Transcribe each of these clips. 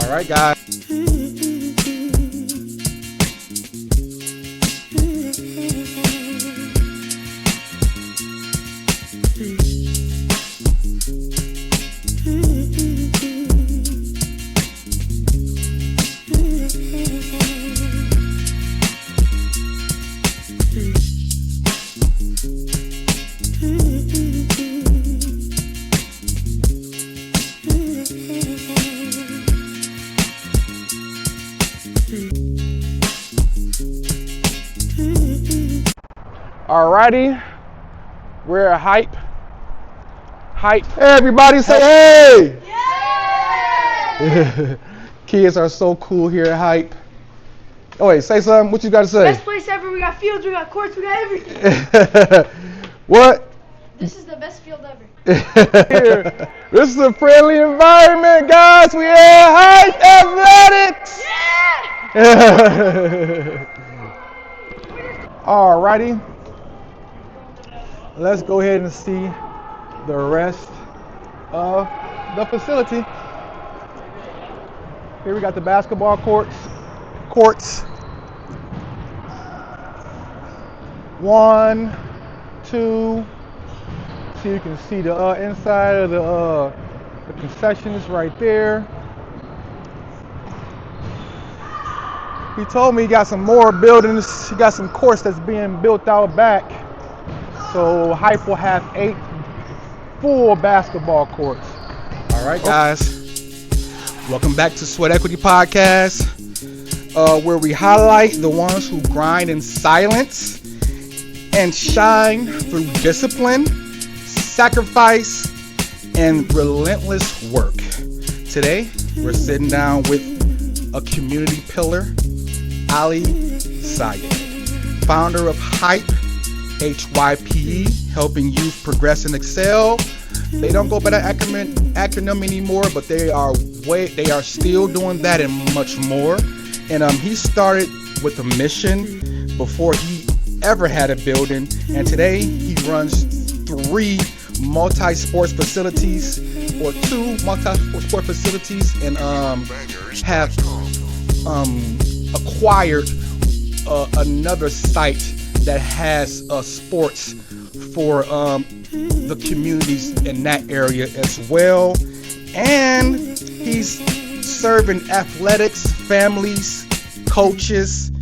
All right, guys. Alrighty, we're at Hype. Hey, everybody say hey! Yeah! Kids are so cool here at Hype. Oh wait, say something. What you got to say? Best place ever. We got fields, we got courts, we got everything. What? This is the best field ever. This is a friendly environment, guys. We at Hype Athletics. Yeah! Alrighty. Let's go ahead and see the rest of the facility. Here we got the basketball courts. 1, 2. So you can see the inside of the concessions right there. He told me he got some more buildings. He got some courts that's being built out back. So Hype will have 8 full basketball courts. All right, guys. Welcome back to Sweat Equity Podcast, where we highlight the ones who grind in silence and shine through discipline, sacrifice, and relentless work. Today, we're sitting down with a community pillar, SAYED, founder of Hype, HYPE, helping youth progress and excel. They don't go by that acronym anymore, but they are still doing that and much more. And he started with a mission before he ever had a building, and today he runs 3 multi-sports facilities, or 2 multi-sport facilities, and have acquired another site that has sports for the communities in that area as well. And he's serving athletics, families, coaches,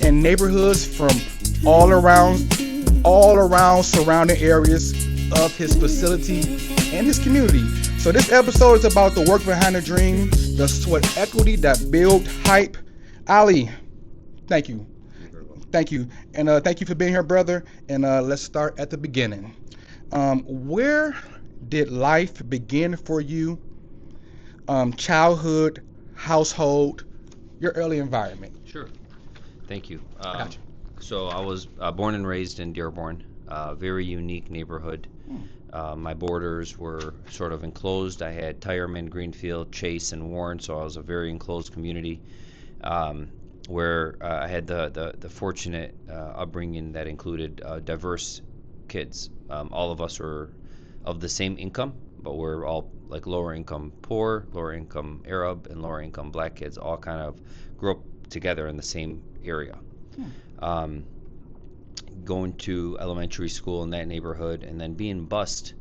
and neighborhoods from all around surrounding areas of his facility and his community. So this episode is about the work behind the dream, the sweat equity that built Hype. Ali, thank you. Thank you. And thank you for being here, brother. And let's start at the beginning. Where did life begin for you? Childhood, household, your early environment. Sure. Thank you. Gotcha. So I was born and raised in Dearborn, very unique neighborhood. My borders were sort of enclosed. I had Tireman, Greenfield, Chase, and Warren, so I was a very enclosed community. Where I had the fortunate upbringing that included diverse kids. All of us were of the same income, but we're all like lower income poor, lower income Arab, and lower income black kids, all kind of grew up together in the same area. Going to elementary school in that neighborhood, and then being bused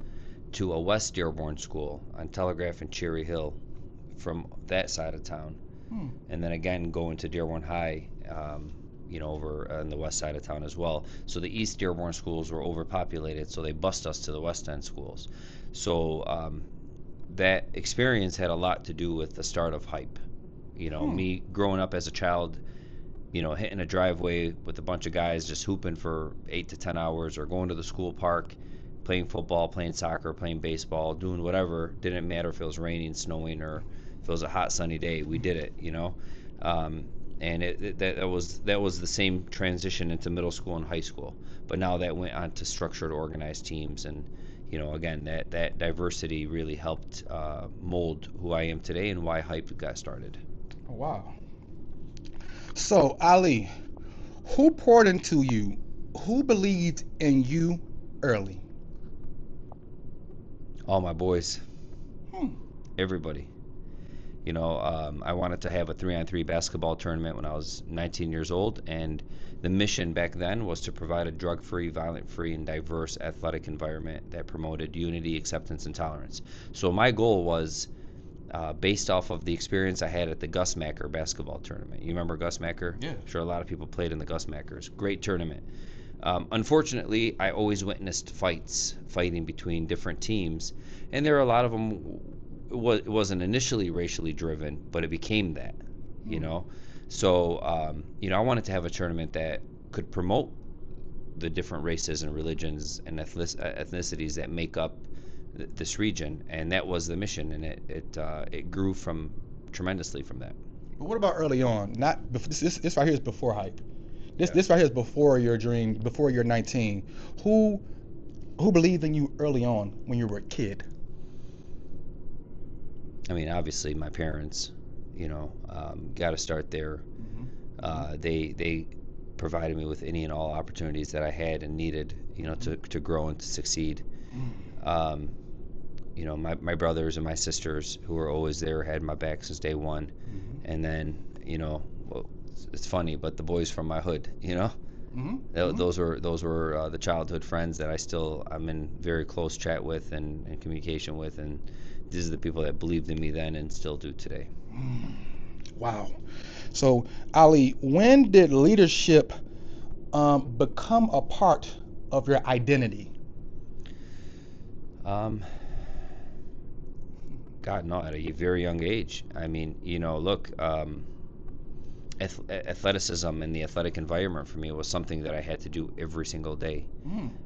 to a West Dearborn school on Telegraph and Cherry Hill from that side of town. And then again going to Dearborn High, over on the west side of town as well. So the East Dearborn schools were overpopulated, so they bused us to the West End schools. So that experience had a lot to do with the start of Hype. Me growing up as a child, hitting a driveway with a bunch of guys just hooping for 8 to 10 hours, or going to the school park, playing football, playing soccer, playing baseball, doing whatever. Didn't matter if it was raining, snowing, or if it was a hot sunny day. We did it, and that was the same transition into middle school and high school. But now that went on to structured, organized teams, and again, that diversity really helped mold who I am today and why Hype got started. Oh, wow. So Ali, who poured into you? Who believed in you early? All my boys. Everybody. I wanted to have a 3-on-3 basketball tournament when I was 19 years old, and the mission back then was to provide a drug-free, violent-free, and diverse athletic environment that promoted unity, acceptance, and tolerance. So my goal was based off of the experience I had at the Gus Macker basketball tournament. You remember Gus Macker? Yeah. I'm sure a lot of people played in the Gus Mackers. Great tournament. Unfortunately, I always witnessed fighting between different teams, and there are a lot of them. It wasn't initially racially driven, but it became that, So, I wanted to have a tournament that could promote the different races and religions and ethnicities that make up this region, and that was the mission, and it grew from tremendously from that. But what about early on? Not this right here is before hype. This right here is before your dream, before you're 19. Who believed in you early on when you were a kid? I mean, obviously my parents, got to start there. They provided me with any and all opportunities that I had and needed, to grow and to succeed. My brothers and my sisters, who were always there, had my back since day one. And then, well, it's funny, but the boys from my hood, those were the childhood friends that I'm in very close chat with and communication with, and these are the people that believed in me then and still do today. Wow. So, Ali, when did leadership become a part of your identity? God, no, at a very young age. I mean, look, athleticism and the athletic environment for me was something that I had to do every single day.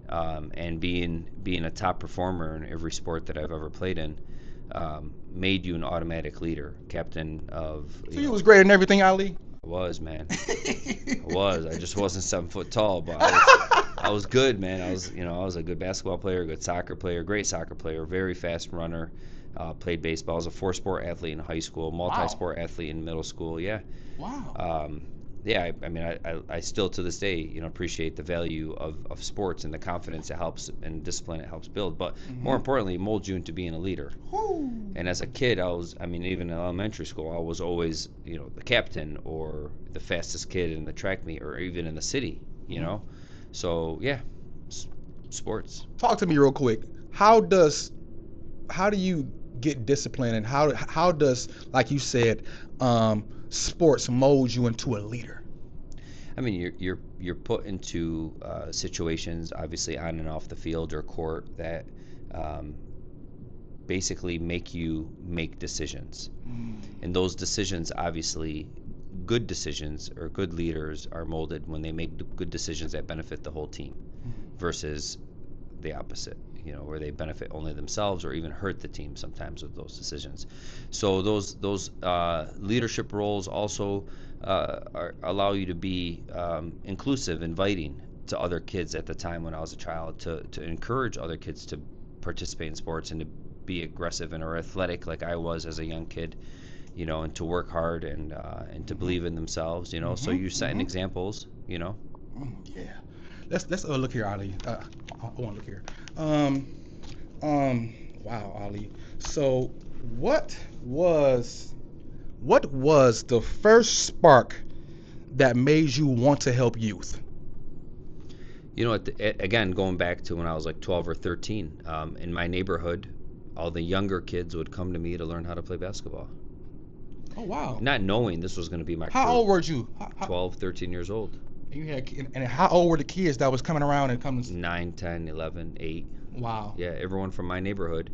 And being a top performer in every sport that I've ever played in made you an automatic leader, captain of. So you was great in everything, Ali? I was, man. I was. I just wasn't 7 foot tall, but I was good, man. I was a good basketball player, good soccer player, great soccer player, very fast runner. Played baseball. I was a 4-sport athlete in high school, multi-sport athlete in middle school. Yeah. Wow. I mean, I still to this day, appreciate the value of sports and the confidence it helps and discipline it helps build. But more importantly, molds you into being a leader. And as a kid, even in elementary school, I was always, the captain or the fastest kid in the track meet or even in the city, So, yeah, sports. Talk to me real quick. How do you get disciplined, and how does, like you said, sports mold you into a leader? I mean, you're put into situations, obviously on and off the field or court, that basically make you make decisions. And those decisions, obviously, good decisions or good leaders are molded when they make good decisions that benefit the whole team versus the opposite, where they benefit only themselves or even hurt the team sometimes with those decisions. So those leadership roles also allow you to be inclusive, inviting to other kids at the time when I was a child, to encourage other kids to participate in sports and to be aggressive and or athletic like I was as a young kid, and to work hard and to believe in themselves, so you setting examples, Yeah. Let's look here, Ali. I want to look here. Wow, Ali. So what was the first spark that made you want to help youth? Again, going back to when I was like 12 or 13, in my neighborhood, all the younger kids would come to me to learn how to play basketball. Oh, wow. Not knowing this was going to be my How career. old were you? 12, 13 years old. And how old were the kids that was coming around and coming? 9, 10, 11, 8. Wow. Yeah, everyone from my neighborhood,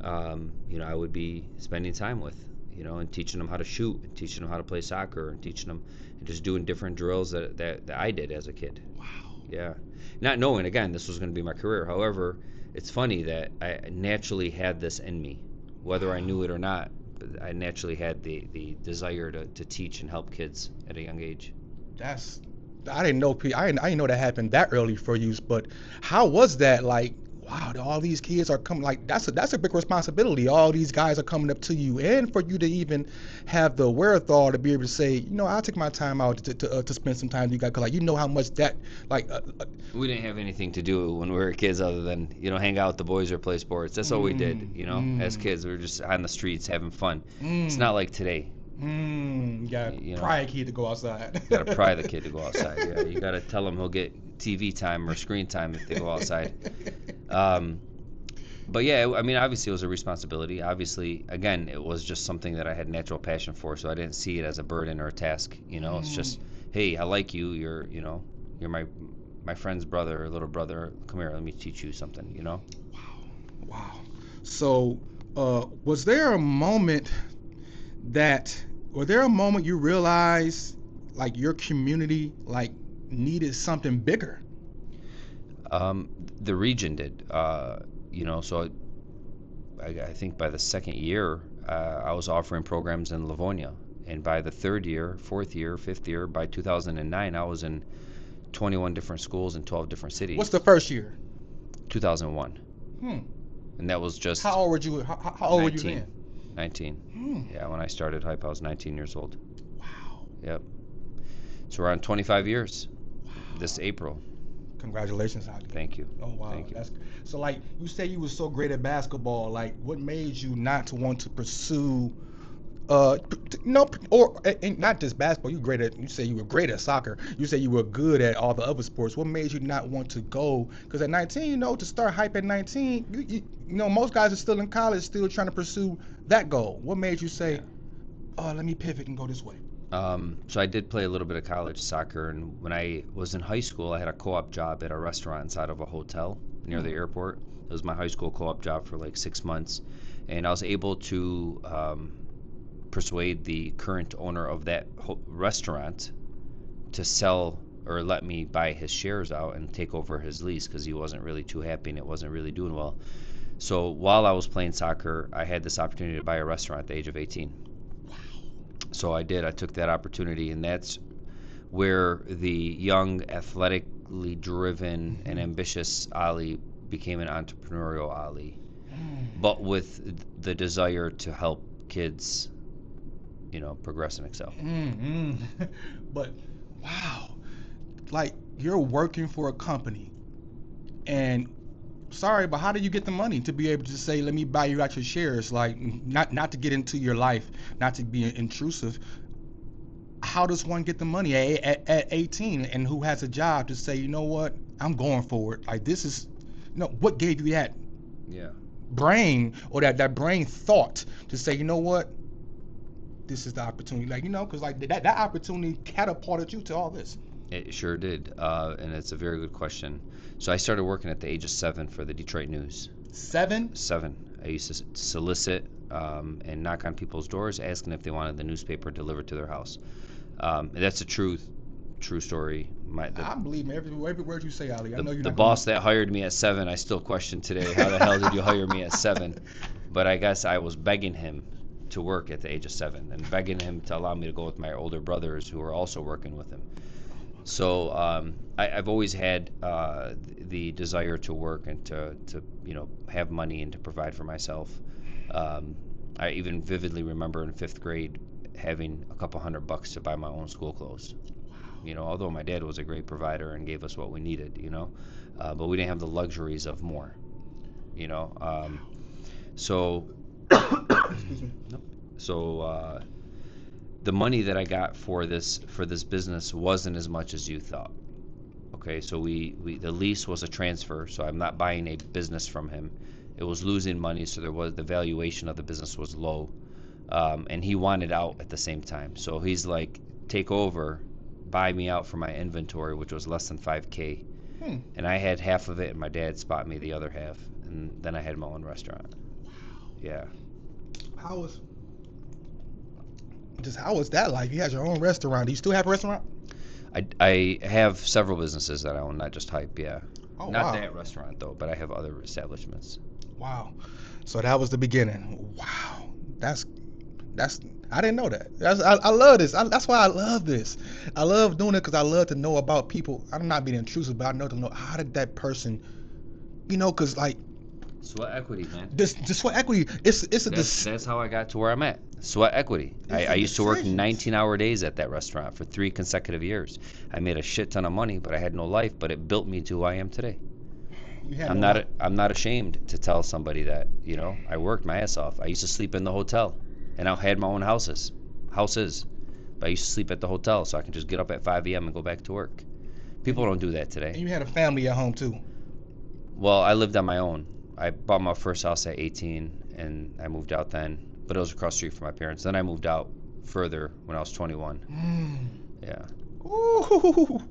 I would be spending time with, and teaching them how to shoot, and teaching them how to play soccer, and teaching them, and just doing different drills that I did as a kid. Wow. Yeah. Not knowing, again, this was going to be my career. However, it's funny that I naturally had this in me, whether I knew it or not. But I naturally had the desire to teach and help kids at a young age. I didn't know that happened that early for you, but how was that? Like, wow, all these kids are coming, like that's a big responsibility. All these guys are coming up to you, and for you to even have the wherewithal to be able to say, I'll take my time out to spend some time with you guys, 'cause like how much that like We didn't have anything to do when we were kids other than, hang out with the boys or play sports. That's all we did, as kids. We were just on the streets having fun. It's not like today. You gotta pry a kid to go outside. You gotta pry the kid to go outside. Yeah, you gotta tell him he'll get TV time or screen time if they go outside. But yeah, I mean, obviously it was a responsibility. Obviously, again, it was just something that I had natural passion for, so I didn't see it as a burden or a task. It's just, hey, I like you. You're my friend's brother or little brother. Come here, let me teach you something. Wow. So, was there a moment you realized like your community like needed something bigger? The region did. So I think by the second year, I was offering programs in Livonia, and by the third year, fourth year, fifth year, by 2009, I was in 21 different schools in 12 different cities. What's the first year? 2001. And that was just. How old were you? How old were you then? 19. Yeah, when I started hype, I was 19 years old. Wow. Yep. So we're on 25 years. Wow. This April. Congratulations, Ali. Thank you. Oh wow. Thank you. So like you say you were so great at basketball. Like what made you not to want to pursue, or and not just basketball. You say you were great at soccer. You say you were good at all the other sports. What made you not want to go? Because at 19, to start hype at 19, most guys are still in college, still trying to pursue that goal. What made you say, let me pivot and go this way? So I did play a little bit of college soccer, and when I was in high school, I had a co-op job at a restaurant inside of a hotel near the airport. It was my high school co-op job for like 6 months, and I was able to persuade the current owner of that restaurant to sell or let me buy his shares out and take over his lease because he wasn't really too happy and it wasn't really doing well. So while I was playing soccer, I had this opportunity to buy a restaurant at the age of 18. So I did. I took that opportunity, and that's where the young, athletically driven, and ambitious Ali became an entrepreneurial Ali, but with the desire to help kids, progress and excel. But wow, like you're working for a company, and sorry, but how do you get the money to be able to say, let me buy you out your shares? Like, not to get into your life, not to be intrusive. How does one get the money at 18 and who has a job to say, you know what, I'm going for it? Like, this is, what gave you that brain or that brain thought to say, you know what, this is the opportunity? Like, because like that opportunity catapulted you to all this. It sure did, and it's a very good question. So I started working at the age of 7 for the Detroit News. 7? 7. I used to solicit and knock on people's doors, asking if they wanted the newspaper delivered to their house. And that's a true story. I believe every word you say, Ali. I know you're the boss that hired me at 7, I still question today. How the hell did you hire me at 7? But I guess I was begging him to work at the age of 7 and begging him to allow me to go with my older brothers who were also working with him. So I've always had the desire to work and to have money and to provide for myself. I even vividly remember in 5th grade having a couple $100 to buy my own school clothes. Although my dad was a great provider and gave us what we needed, but we didn't have the luxuries of more. So the money that I got for this business wasn't as much as you thought. Okay, so the lease was a transfer, so I'm not buying a business from him. It was losing money, so the valuation of the business was low, and he wanted out at the same time. So he's like, take over, buy me out for my inventory, which was less than $5,000, and I had half of it, and my dad spot me the other half, and then I had my own restaurant. Wow. Yeah. How was that like? You had your own restaurant. Do you still have a restaurant? I have several businesses that I own, not just hype. Yeah. Oh, not wow. that restaurant though, but I have other establishments. Wow. So that was the beginning. Wow. That's I didn't know that. I love this. That's why I love this. I love doing it because I love to know about people. I'm not being intrusive, but I know to know how did that person You know, because like Sweat equity, man. this sweat equity, it's a That's how I got to where I'm at. Sweat equity. I used to work 19-hour days at that restaurant for 3 consecutive years. I made a shit ton of money, but I had no life. But it built me to who I am today. I'm not ashamed to tell somebody that. You know, I worked my ass off. I used to sleep in the hotel, and I had my own houses. But I used to sleep at the hotel so I can just get up at 5 a.m. and go back to work. People don't do that today. And you had a family at home too. Well, I lived on my own. I bought my first house at 18, and I moved out then. But it was across the street from my parents. Then I moved out further when I was 21. Yeah. Ooh.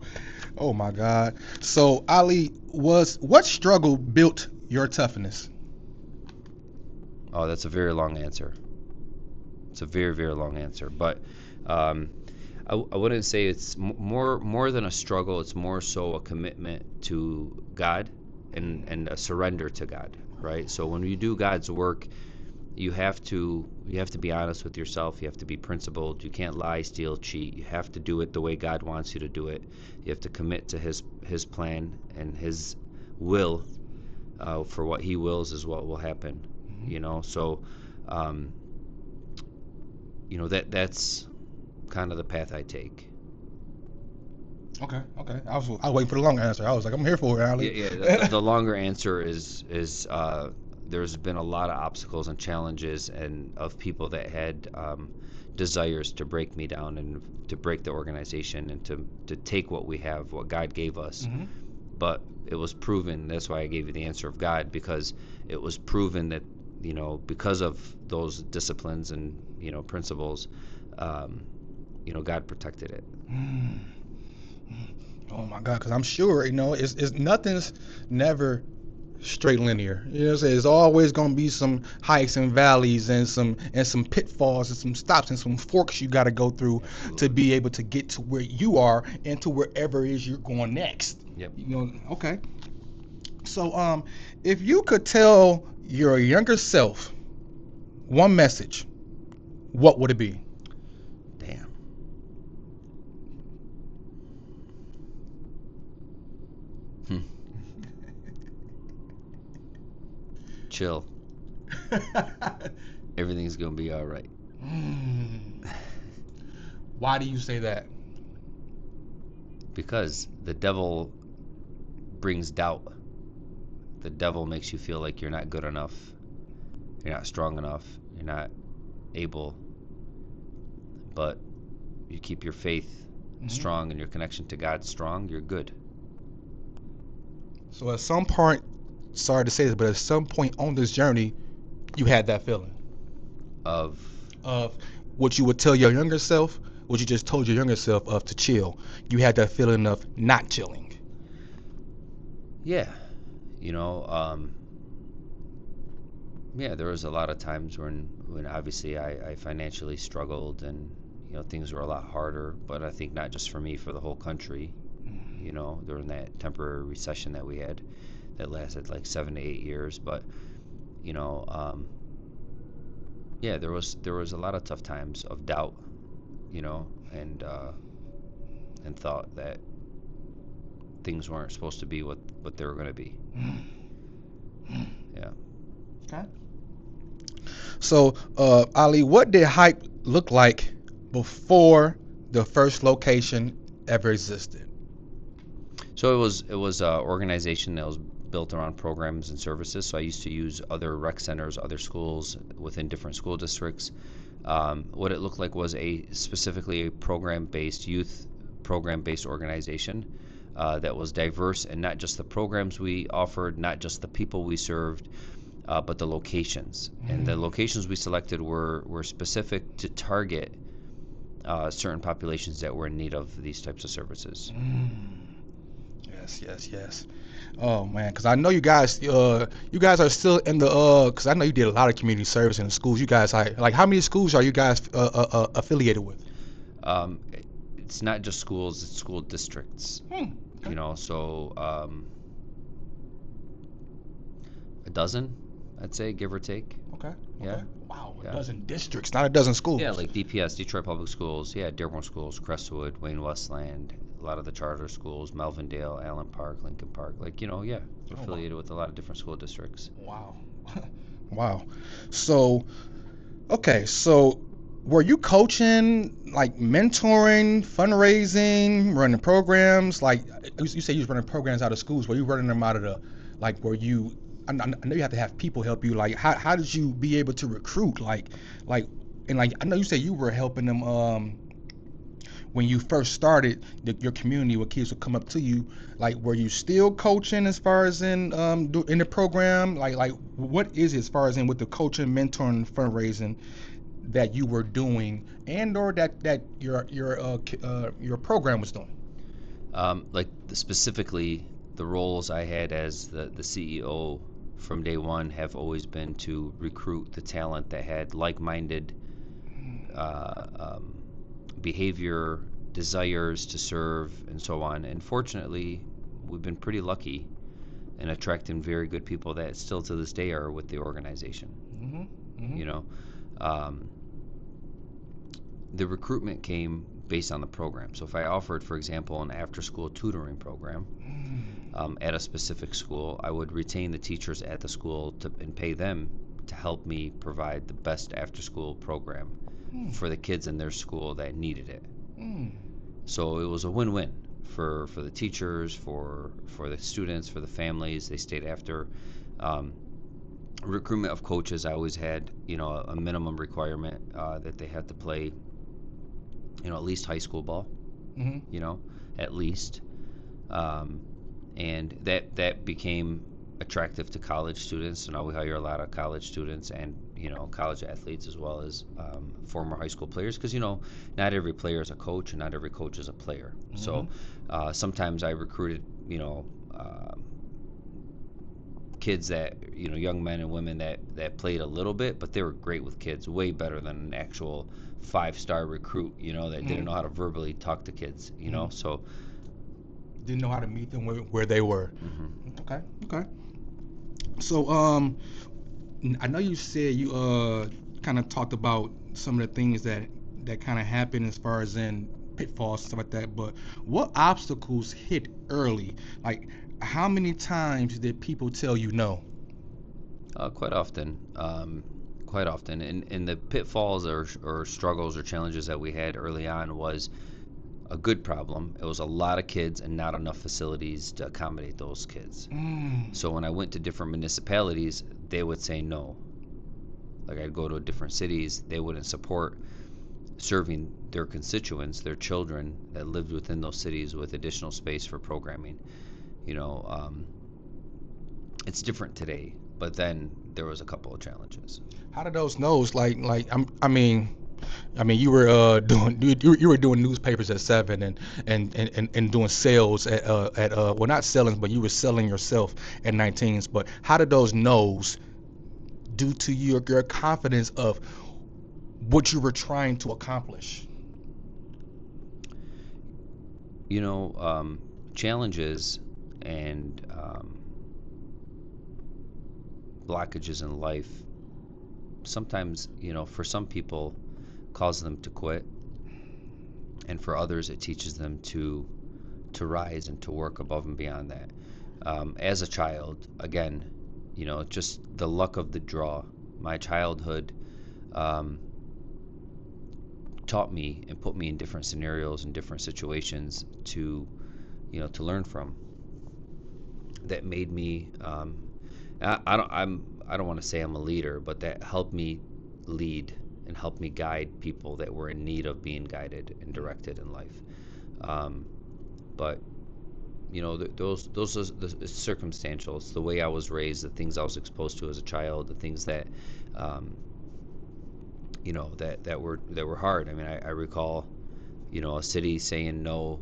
Oh my God. So Ali, what struggle built your toughness? Oh, that's a very long answer. It's a very, very long answer. But I wouldn't say it's more than a struggle. It's more so a commitment to God and a surrender to God, right? So when you do God's work, you have to be honest with yourself. You have to be principled. You can't lie, steal, cheat. You have to do it the way God wants you to do it. You have to commit to His plan and His will. For what He wills is what will happen. You know, so you know that's kind of the path I take. Okay. I was waiting for the long answer. I was like, I'm here for it, Ali. Yeah. The longer answer is there's been a lot of obstacles and challenges and of people that had desires to break me down and to break the organization and to take what we have, what God gave us. But it was proven. That's why I gave you the answer of God, because it was proven that, you know, because of those disciplines and, you know, principles, you know, God protected it. Oh my God, because I'm sure, you know, it's nothing's never straight linear. You know what I'm saying? There's always gonna be some heights and valleys and some pitfalls and some stops and some forks you gotta go through to be able to get to where you are and to wherever it is you're going next. Yep. You know, okay. So if you could tell your younger self one message, what would it be? Damn. Chill. Everything's gonna be all right. Why do you say that? Because the devil brings doubt. The devil makes you feel like you're not good enough, you're not strong enough, you're not able. But you keep your faith strong and your connection to God strong, you're good. So at some point, sorry to say this, but at some point on this journey, you had that feeling Of what you would tell your younger self, what you just told your younger self of to chill. You had that feeling of not chilling. Yeah, you know, yeah, there was a lot of times when obviously I financially struggled and, you know, things were a lot harder, but I think not just for me, for the whole country, you know, during that temporary recession that we had that lasted like 7 to 8 years. But, you know, yeah, there was a lot of tough times of doubt, you know, and thought that things weren't supposed to be what they were going to be. Yeah. Okay. So, Ali, what did hype look like before the first location ever existed? So it was an organization that was built around programs and services. So I used to use other rec centers, other schools within different school districts. What it looked like was specifically a youth program-based organization that was diverse, and not just the programs we offered, not just the people we served, but the locations. And the locations we selected were specific to target certain populations that were in need of these types of services. Yes. Oh man, because I know you guys are still in the because I know you did a lot of community service in the schools. You guys like how many schools are you guys affiliated with? It's not just schools; it's school districts. Okay. You know, so a dozen, I'd say, give or take. Okay. Yeah. Wow, Yeah. a dozen districts, not a dozen schools. Yeah, like DPS, Detroit Public Schools. Yeah, Dearborn Schools, Crestwood, Wayne Westland, lot of the charter schools, Melvindale, Allen Park, Lincoln Park. Like, yeah, we're Oh, wow. affiliated with a lot of different school districts. Wow. Wow. So, okay, so were you coaching, like mentoring, fundraising, running programs? Like you say you was running programs out of schools. Were you running them out of the, like, were you? I know you have to have people help you. Like, how did you be able to recruit? Like, and like I know you say you were helping them. When you first started your community, where kids would come up to you, like, were you still coaching as far as in in the program? Like what is it as far as in with the coaching, mentoring, fundraising that you were doing, and or that your program was doing? Like specifically, the roles I had as the CEO from day one have always been to recruit the talent that had like-minded uh, um, behavior, desires to serve, and so on. And fortunately, we've been pretty lucky in attracting very good people that still to this day are with the organization. Mm-hmm. You know, um, the recruitment came based on the program. So if I offered, for example, an after-school tutoring program at a specific school, I would retain the teachers at the school and pay them to help me provide the best after-school program for the kids in their school that needed it. So it was a win-win for the teachers, for the students, for the families. They stayed after. Recruitment of coaches, I always had, a minimum requirement that they had to play, at least high school ball, Mm-hmm. at least. Um, and that became attractive to college students. So now we hire a lot of college students and college athletes as well as former high school players, because not every player is a coach and not every coach is a player. Mm-hmm. So sometimes I recruited kids that young men and women that played a little bit, but they were great with kids, way better than an actual 5-star recruit that didn't know how to verbally talk to kids. So Didn't know how to meet them where they were. mhm. Okay. So I know you said you kind of talked about some of the things that kind of happened as far as in pitfalls and stuff like that, but what obstacles hit early? Like, how many times did people tell you no? Quite often. Quite often. And the pitfalls or struggles or challenges that we had early on was a good problem. It was a lot of kids and not enough facilities to accommodate those kids. So when I went to different municipalities, they would say no. Like, I'd go to different cities, they wouldn't support serving their constituents, their children that lived within those cities with additional space for programming. You know, um, it's different today, but then there was a couple of challenges. How did those no's I mean, you were doing you were doing newspapers at 7 and doing sales at well, not selling, but you were selling yourself at 19. But how did those no's do to your confidence of what you were trying to accomplish? Challenges and blockages in life sometimes, for some people, cause them to quit, and for others, it teaches them to rise and to work above and beyond that. As a child, again, just the luck of the draw. My childhood um, taught me and put me in different scenarios and different situations to learn from. That made me. I don't want to say I'm a leader, but that helped me lead and helped me guide people that were in need of being guided and directed in life. Um, but those are it's circumstantial. It's the way I was raised, the things I was exposed to as a child, the things that um, that were hard. I mean, I recall a city saying no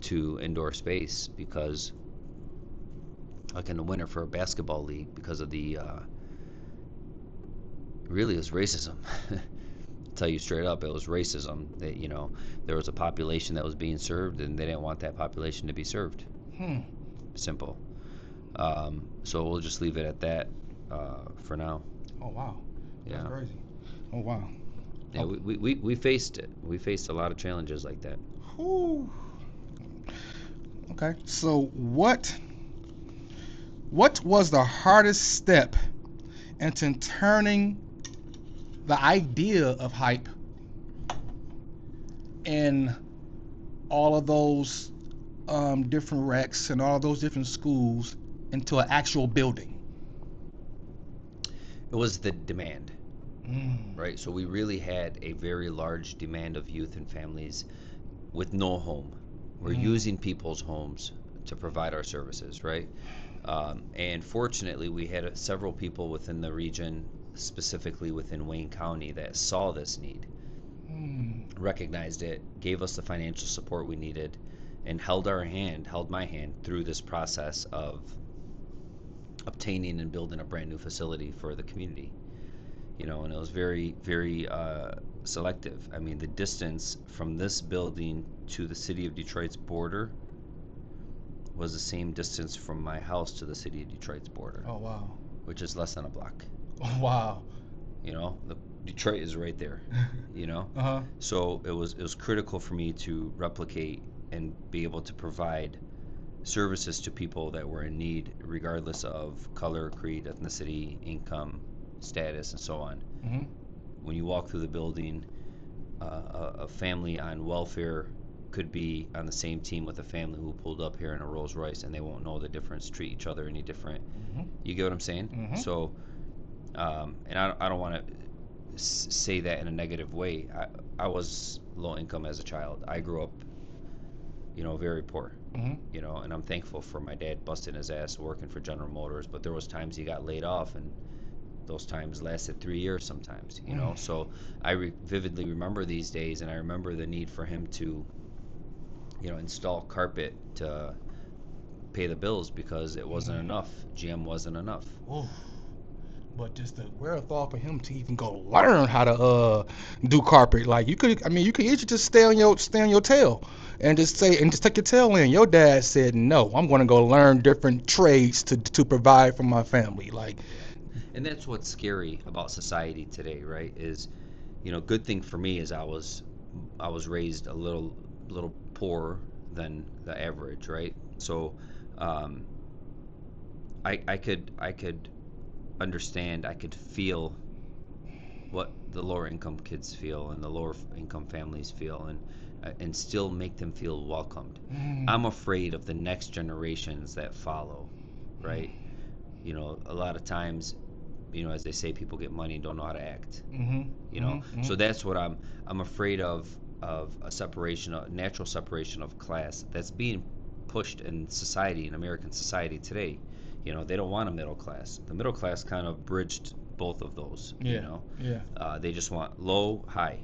to indoor space because, like, in the winter for a basketball league, because of the really, it was racism. Tell you straight up, it was racism. That there was a population that was being served, and they didn't want that population to be served. Hmm. Simple. So we'll just leave it at that for now. Oh, wow. That's Yeah. crazy. Oh, wow. Yeah, Okay. we faced it. We faced a lot of challenges like that. Whew. Okay. So what was the hardest step into turning the idea of hype and all of those different recs and all those different schools into an actual building? It was the demand, Mm. right? So we really had a very large demand of youth and families with no home. We're using people's homes to provide our services, right? And fortunately, we had several people within the region, specifically within Wayne County, that saw this need, Mm. recognized it, gave us the financial support we needed, and held my hand through this process of obtaining and building a brand new facility for the community. And it was very, very selective. I mean, the distance from this building to the city of Detroit's border was the same distance from my house to the city of Detroit's border, Oh wow. which is less than a block. Oh wow. Detroit is right there. Uh-huh. So it was critical for me to replicate and be able to provide services to people that were in need, regardless of color, creed, ethnicity, income, status, and so on. Mm-hmm. When you walk through the building, a family on welfare could be on the same team with a family who pulled up here in a Rolls Royce, and they won't know the difference, treat each other any different. Mm-hmm. You get what I'm saying? Mm-hmm. So, and I don't want to say that in a negative way. I was low income as a child. I grew up, very poor. Mm-hmm. And I'm thankful for my dad busting his ass working for General Motors, but there was times he got laid off, and those times lasted 3 years sometimes. So I vividly remember these days, and I remember the need for him to install carpet to pay the bills because it wasn't enough. GM wasn't enough. Oh. But just the wherewithal for him to even go learn how to do carpet, like you could easily just stay on your tail and just tuck your tail in. Your dad said, no, I'm going to go learn different trades to provide for my family. Like, And that's what's scary about society today, right? Is good thing for me is I was raised a little poorer than the average, right? So um, I could understand, I could feel what the lower income kids feel and the lower income families feel, and still make them feel welcomed. I'm afraid of the next generations that follow, right? A lot of times, as they say, people get money and don't know how to act. So that's what I'm afraid of a natural separation of class that's being pushed in society, in American society today. They don't want a middle class. The middle class kind of bridged both of those. Yeah. They just want low, high,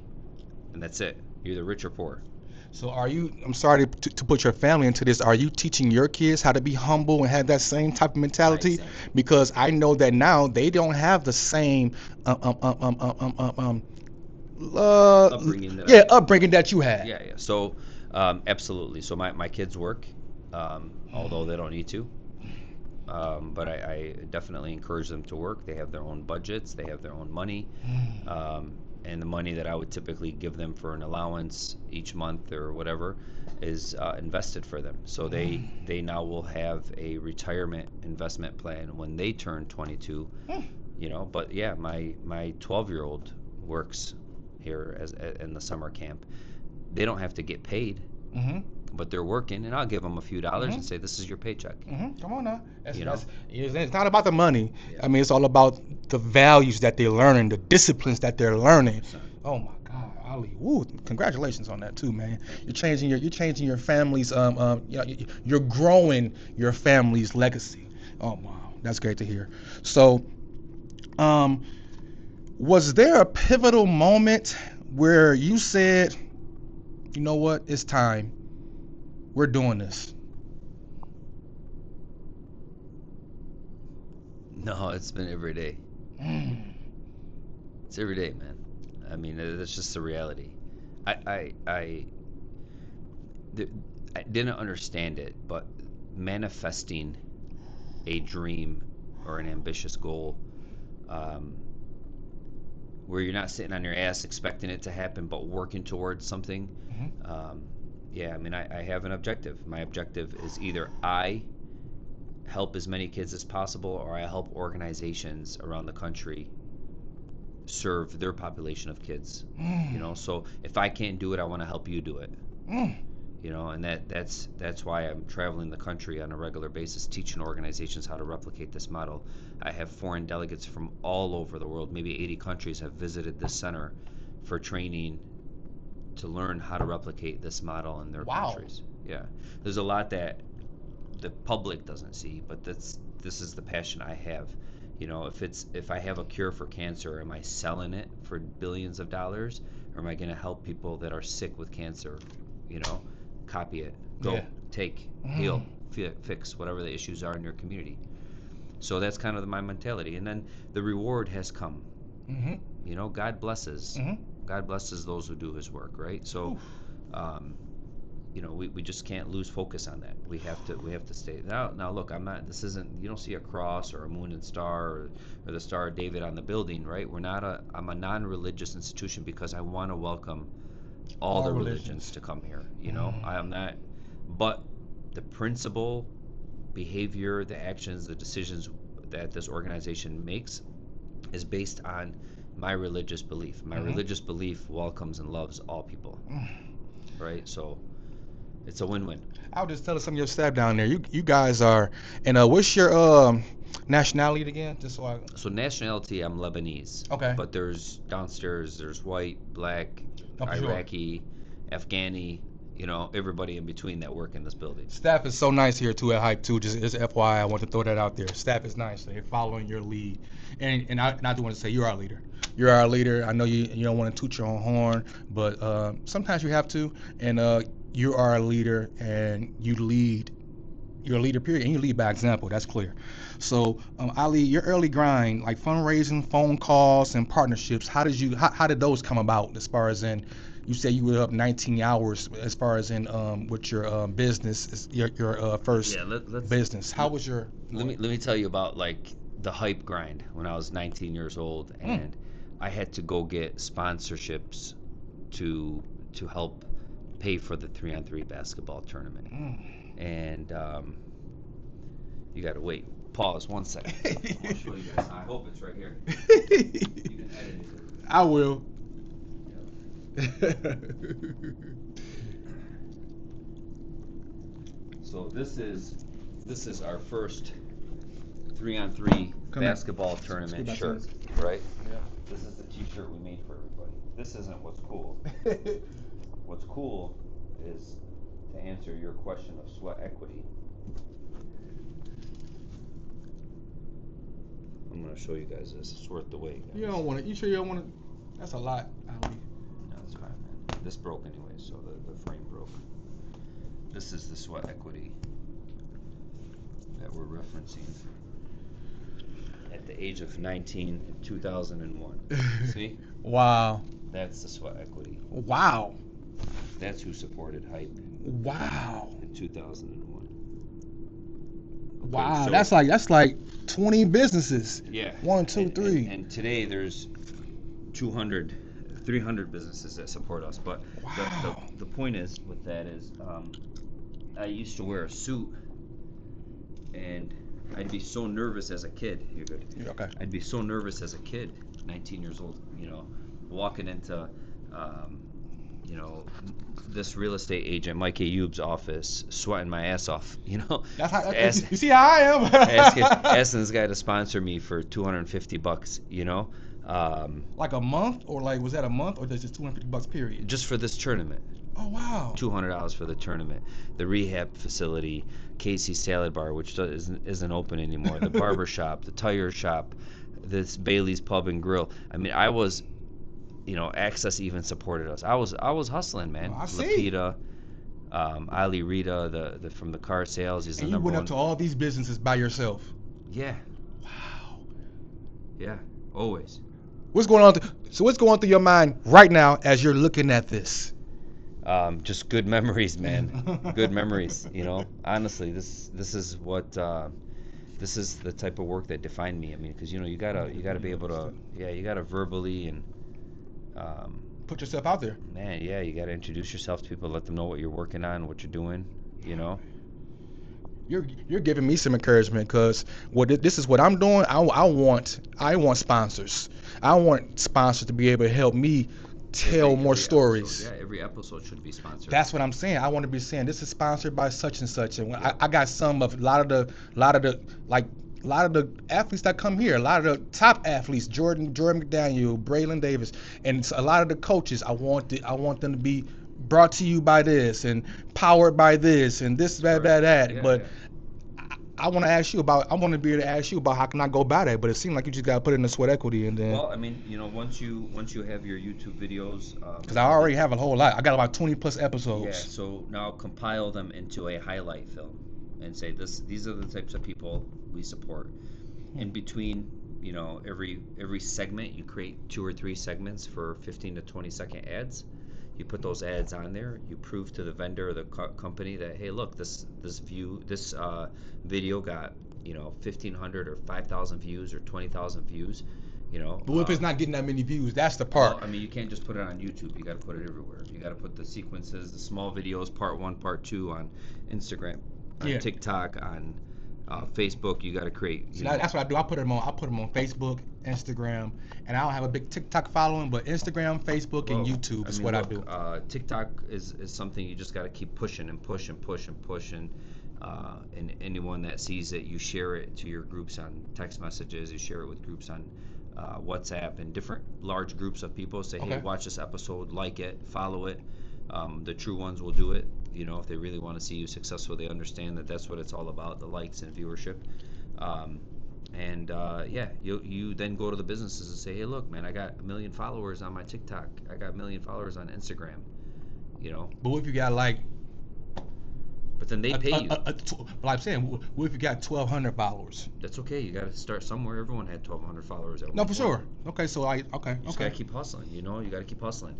and that's it. You're either rich or poor. So I'm sorry to put your family into this. Are you teaching your kids how to be humble and have that same type of mentality? Right, same. Because I know that now they don't have the same Upbringing that upbringing that you had. Yeah. So absolutely. So my kids work, although they don't need to. But I definitely encourage them to work. They have their own budgets. They have their own money. And the money that I would typically give them for an allowance each month or whatever is invested for them. So they now will have a retirement investment plan when they turn 22. But yeah, my 12-year-old works here in the summer camp. They don't have to get paid, but they're working, and I'll give them a few dollars and say, "This is your paycheck." Come on now. You know? It's not about the money. Yeah. I mean, it's all about the values that they're learning, the disciplines that they're learning. 100%. Oh my God, Ali! Woo! Congratulations on that too, man. You're changing your family's you're growing your family's legacy. Oh wow, that's great to hear. So, was there a pivotal moment where you said, you know what, it's time. We're doing this. No, it's been every day. It's every day, man. I mean, that's just the reality. I didn't understand it, but manifesting a dream or an ambitious goal, where you're not sitting on your ass expecting it to happen, but working towards something, yeah, I mean, I have an objective. My objective is either I help as many kids as possible, or I help organizations around the country serve their population of kids. You know, so if I can't do it, I want to help you do it. You know, and that's why I'm traveling the country on a regular basis, teaching organizations how to replicate this model. I have foreign delegates from all over the world, maybe 80 countries have visited this center for training to learn how to replicate this model in their Wow. countries. Yeah, there's a lot that the public doesn't see, but this is the passion I have. You know, if I have a cure for cancer, am I selling it for billions of dollars, or am I going to help people that are sick with cancer? You know, copy it, go, Yeah. take, heal, fix whatever the issues are in your community. So that's kind of my mentality, and then the reward has come. Mm-hmm. You know, God blesses. Mm-hmm. God blesses those who do His work, right? So, you know, we just can't lose focus on that. We have to stay. Now look, I'm not. This isn't. You don't see a cross or a moon and star or the Star of David on the building, right? I'm a non-religious institution because I want to welcome all the religions to come here. You know, I am not. But the principle, behavior, the actions, the decisions that this organization makes is based on my religious belief. My religious belief welcomes and loves all people, right? So it's a win-win. I'll just tell some of your staff down there. You guys are, and what's your nationality again? Just so I. So nationality, I'm Lebanese. Okay. But there's downstairs, there's white, black, Oh, for sure. Iraqi, Afghani, you know, everybody in between that work in this building. Staff is so nice here too at Hype too. Just FYI, I want to throw that out there. Staff is nice. They're following your lead, and I do want to say you're our leader. You're our leader. I know you don't want to toot your own horn, but sometimes you have to. And you are a leader, and you lead. You're a leader, period, and you lead by example. That's clear. So, Ali, your early grind, like fundraising, phone calls, and partnerships. How did those come about? As far as in, you said you were up 19 hours. As far as in, with your business, your first business. How was your? Let me tell you about like the hype grind when I was 19 years old, and I had to go get sponsorships to help pay for the 3-on-3 basketball tournament. And you gotta wait. Pause 1 second. I'll show you guys. I hope it's right here. You can edit it. I will. So this is our first 3-on-3 basketball tournament shirt, right? Yeah. This is the T-shirt we made for everybody. This isn't what's cool. What's cool is to answer your question of sweat equity. I'm gonna show you guys this. It's worth the wait, guys. You don't want to. You sure you don't want to? That's a lot, Ali. No, it's fine, man. This broke anyway, so the frame broke. This is the sweat equity that we're referencing. At the age of 19 in 2001. See? Wow. That's the sweat equity. Wow. That's who supported Hype Wow. in 2001. Okay, Wow. so- That's like 20 businesses. Yeah. 1, 2, 3. And today there's 300 businesses that support us. But Wow. the point is with that is I used to wear a suit, and I'd be so nervous as a kid. You're good. Yeah, okay. I'd be so nervous as a kid, 19 years old, you know, walking into, you know, this real estate agent, Mike Ayoub's office, sweating my ass off, you know. That's how. Ask- You see how I am. asking this guy to sponsor me for $250, you know. Like a month, or like was that a month, or just $250 period? Just for this tournament. Oh wow. $200 for the tournament. The rehab facility, Casey's Salad Bar, which isn't open anymore. The barber shop, the tire shop, this Bailey's Pub and Grill. I mean, I was, you know, Access even supported us. I was hustling, man. Oh, I see. Lapita, Ali Rita, the from the car sales. He's And the you number went one. up to all these businesses by yourself. Yeah, Wow. yeah, always. What's going on? What's going through your mind right now as you're looking at this? Just good memories, man. Good memories. You know, honestly, this is what this is the type of work that defined me. I mean, because you know, you gotta be able to, you gotta verbally and put yourself out there. Man, yeah, you got to introduce yourself to people, let them know what you're working on, what you're doing, you know. You're giving me some encouragement because this is what I'm doing. I want sponsors. I want sponsors to be able to help me tell more stories. Yeah, every episode should be sponsored. That's what I'm saying. I want to be saying this is sponsored by such and such, and I got some of a lot of the like a lot of the athletes that come here, a lot of the top athletes, Jordan McDaniel, Braylon Davis, and a lot of the coaches. I want them to be brought to you by this and powered by this and this that. Yeah, But yeah. I want to ask you about. I want to be able to ask you about how can I go about it. But it seemed like you just got to put in the sweat equity and then. Well, I mean, you know, once you have your YouTube videos, Because I already have a whole lot. I got about 20 plus episodes. yeah. So now compile them into a highlight film, and say these are the types of people we support. In between, you know, every segment, you create 2 or 3 segments for 15 to 20-second ads. You put those ads on there. You prove to the vendor or the company that, hey, look, this video got, you know, 1,500 or 5,000 views or 20,000 views. You know. But what if it's not getting that many views? That's the part. Well, I mean, you can't just put it on YouTube. You got to put it everywhere. You got to put the sequences, the small videos, part 1, part 2 on Instagram, on TikTok, on Facebook. You got to create. That's what I do. I put them on Facebook, Instagram, and I don't have a big TikTok following, but Instagram, Facebook, and YouTube is what I do. TikTok is something you just got to keep pushing and push and push and push, and anyone that sees it, you share it to your groups on text messages. You share it with groups on WhatsApp and different large groups of people. Say, hey, watch this episode, like it, follow it. The true ones will do it. You know, if they really want to see you successful, they understand that that's what it's all about, the likes and viewership. Yeah, you then go to the businesses and say, hey, look, man, I got 1 million followers on my TikTok. I got 1 million followers on Instagram. You know. But what if you got like? But then they pay you. Like I'm saying, what if you got 1,200 followers? That's okay. You got to start somewhere. Everyone had 1,200 followers at one No, for point. sure. Okay, so you just gotta keep hustling. You know, you gotta keep hustling.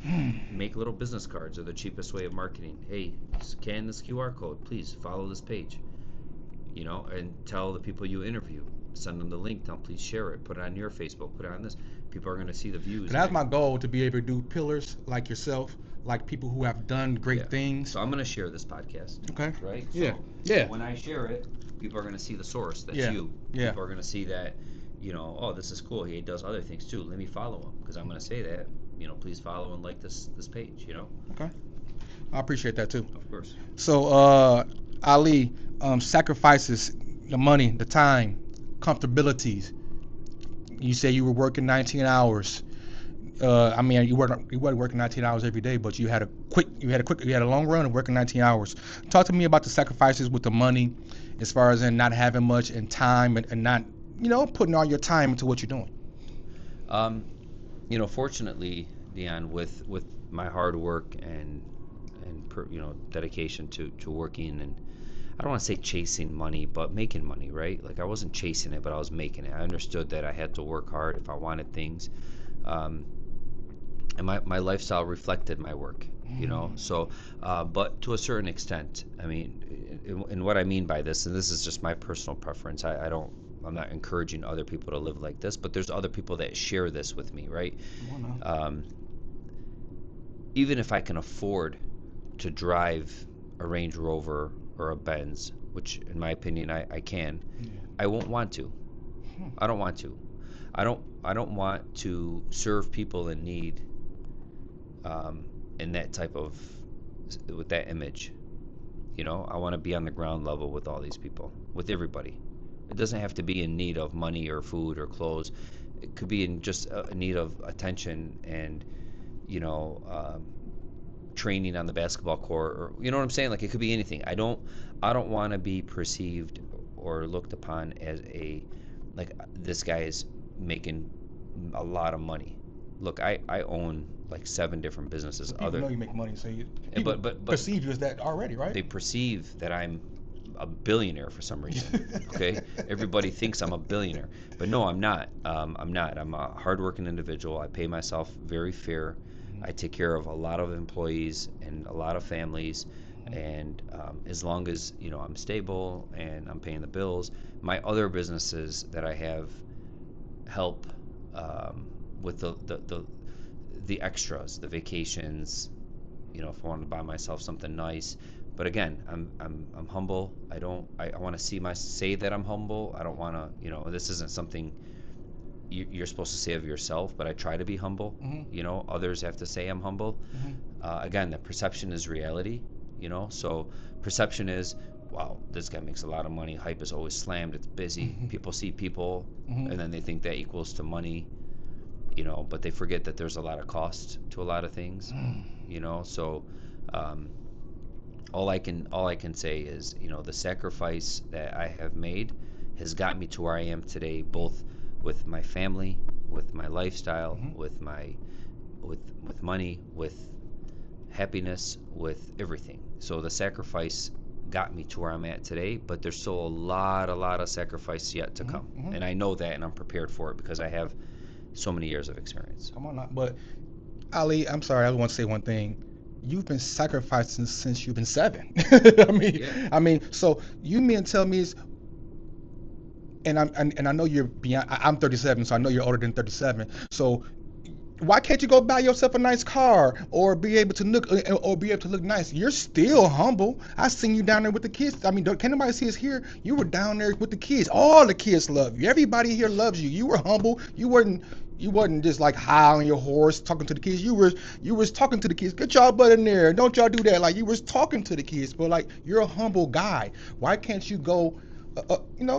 Make little business cards are the cheapest way of marketing. Hey, scan this QR code, please follow this page. You know, and tell the people you interview. Send them the link. Tell them, please share it. Put it on your Facebook. Put it on this. People are gonna see the views. That's my goal, to be able to do pillars like yourself, like people who have done great things. So I'm gonna share this podcast. Okay. Right. So when I share it, people are gonna see the source. That's you. Yeah. People are gonna see that. You know, oh, this is cool. He does other things too. Let me follow him, because I'm going to say that. You know, please follow and like this page. You know. Okay. I appreciate that too. Of course. So, Ali, sacrifices, the money, the time, comfortabilities. You say you were working 19 hours. I mean, you weren't working 19 hours every day, but you had a long run of working 19 hours. Talk to me about the sacrifices with the money, as far as in not having much in time and not, you know, putting all your time into what you're doing. You know, fortunately, Dion, with my hard work and you know, dedication to working, and I don't want to say chasing money, but making money, right? Like, I wasn't chasing it, but I was making it. I understood that I had to work hard if I wanted things. And my lifestyle reflected my work, you know. So, but to a certain extent, I mean, and what I mean by this, and this is just my personal preference, I'm not encouraging other people to live like this, but there's other people that share this with me, right? Even if I can afford to drive a Range Rover or a Benz, which in my opinion I can, I won't want to. I don't want to. I don't want to serve people in need in that type of, with that image. You know, I want to be on the ground level with all these people, with everybody. It doesn't have to be in need of money or food or clothes. It could be in just a need of attention and, you know, training on the basketball court, or, you know what I'm saying? Like, it could be anything. I don't want to be perceived or looked upon as like, this guy is making a lot of money. Look, I own like 7 different businesses. People know you make money, so but perceive you as that already, right? They perceive that I'm a billionaire for some reason. Okay, everybody thinks I'm a billionaire, but no, I'm not. I'm not. I'm a hardworking individual. I pay myself very fair. I take care of a lot of employees and a lot of families, and as long as, you know, I'm stable and I'm paying the bills, my other businesses that I have help with the extras, the vacations, if I wanted to buy myself something nice. But again, I'm humble. I want to say that I'm humble. I don't want to, this isn't something you're supposed to say of yourself, but I try to be humble. Others have to say I'm humble. Again, the perception is reality, so perception is, wow, this guy makes a lot of money. Hype is always slammed. It's busy. People see people, and then they think that equals to money, but they forget that there's a lot of cost to a lot of things, so all I can say is, the sacrifice that I have made has got me to where I am today, both with my family, with my lifestyle, with money, with happiness, with everything. So the sacrifice got me to where I'm at today, but there's still a lot of sacrifice yet to come. And I know that, and I'm prepared for it because I have so many years of experience. Come on now. But Ali, I'm sorry, I want to say one thing. You've been sacrificing since you've been 7. So you mean to tell me and I know you're beyond. I'm 37, so I know you're older than 37. So why can't you go buy yourself a nice car or be able to look nice? You're still humble. I seen you down there with the kids. I mean, can't nobody see us here? You were down there with the kids. All the kids love you. Everybody here loves you. You were humble. You wasn't just like high on your horse talking to the kids. You was talking to the kids. Get y'all butt in there. Don't y'all do that. Like, you was talking to the kids. But like, you're a humble guy. Why can't you go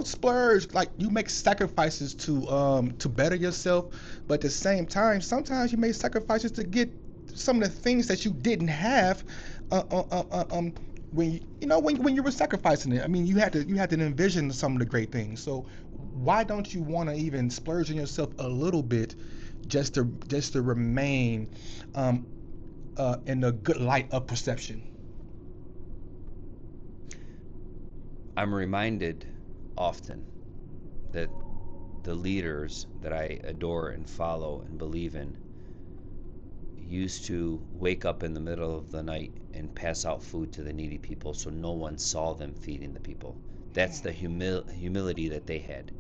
splurge? Like, you make sacrifices to better yourself, but at the same time, sometimes you make sacrifices to get some of the things that you didn't have when you were sacrificing it. I mean, you had to envision some of the great things. So why don't you want to even splurge on yourself a little bit, just to remain in the good light of perception? I'm reminded often that the leaders that I adore and follow and believe in used to wake up in the middle of the night and pass out food to the needy people so no one saw them feeding the people. That's the humility that they had.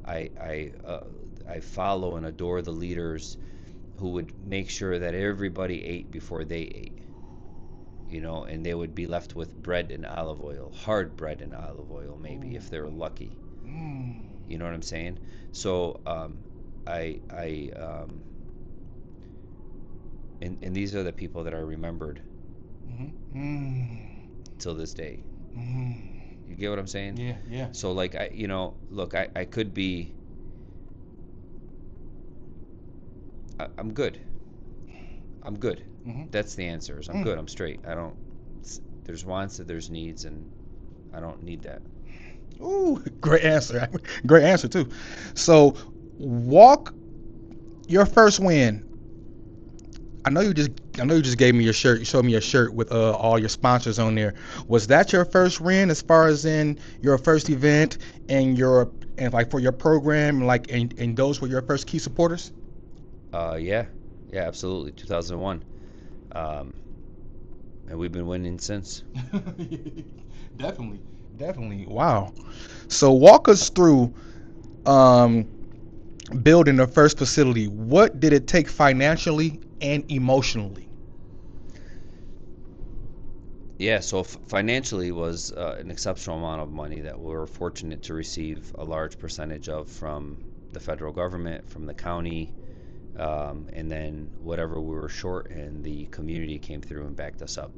I follow and adore the leaders who would make sure that everybody ate before they ate. And they would be left with bread and olive oil, hard bread and olive oil, maybe, if they were lucky. You know what I'm saying? So, and these are the people that are remembered till this day. You get what I'm saying? Yeah. So, like, look, I could be, I'm good. I'm good. That's the answer. Is I'm good. I'm straight. There's wants and there's needs, and I don't need that. Ooh, great answer. Great answer too. So, walk your first win. I know you just gave me your shirt. You showed me your shirt with all your sponsors on there. Was that your first win, as far as in your first event and like for your program, like, and those were your first key supporters? Yeah, absolutely. 2001. And we've been winning since. Definitely. Wow. So walk us through building the first facility. What did it take financially and emotionally? Yeah, so financially was an exceptional amount of money that we were fortunate to receive a large percentage of from the federal government, from the county, and then whatever we were short, and the community came through and backed us up.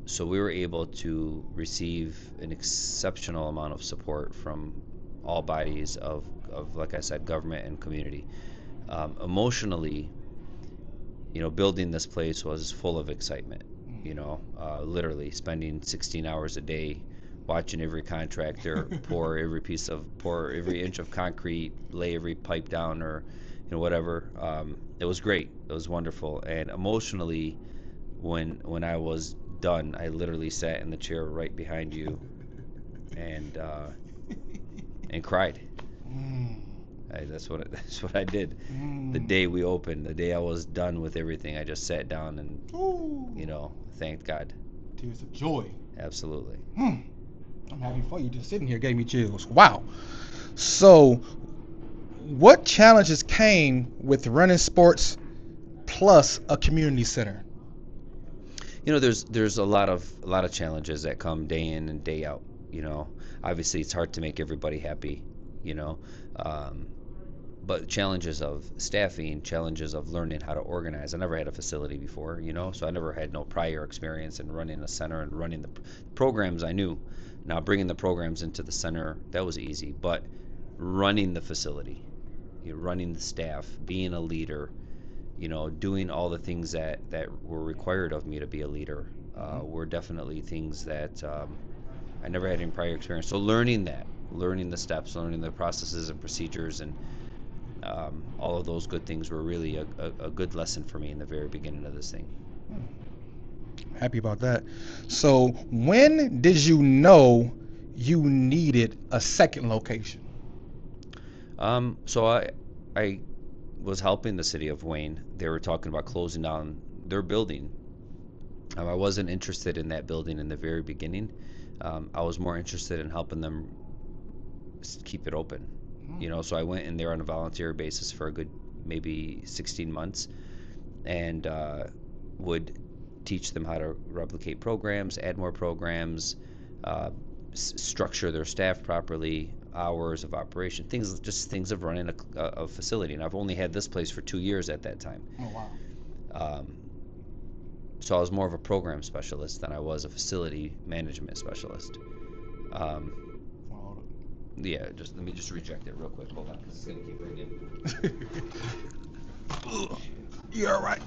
So we were able to receive an exceptional amount of support from all bodies of like I said, government and community. Emotionally, building this place was full of excitement. Literally spending 16 hours a day watching every contractor pour every inch of concrete, lay every pipe down, or whatever. It was great. It was wonderful. And emotionally, when I was done, I literally sat in the chair right behind you and cried. That's what I did. The day we opened, the day I was done with everything, I just sat down and thanked God. Tears of joy. Absolutely. I'm happy for you. Just sitting here gave me chills. Wow. So, what challenges came with running sports plus a community center? There's a lot of challenges that come day in and day out. Obviously it's hard to make everybody happy. You know, um, but challenges of staffing, challenges of learning how to organize. I never had a facility before, so I never had no prior experience in running a center and running the programs. I knew. Now bringing the programs into the center, that was easy, but running the facility, running the staff, being a leader, doing all the things that were required of me to be a leader, were definitely things that I never had any prior experience. So learning the steps, learning the processes and procedures, and all of those good things were really a good lesson for me in the very beginning of this thing. Happy about that. So when did you know you needed a second location? So I was helping the city of Wayne. They were talking about closing down their building. I wasn't interested in that building in the very beginning. I was more interested in helping them keep it open. So I went in there on a volunteer basis for a good maybe 16 months and would teach them how to replicate programs, add more programs, structure their staff properly, hours of operation, things of running a facility. And I've only had this place for 2 years at that time. Oh, wow. So I was more of a program specialist than I was a facility management specialist. Yeah, let me just reject it real quick. Hold on, because it's gonna keep ringing. You're all right.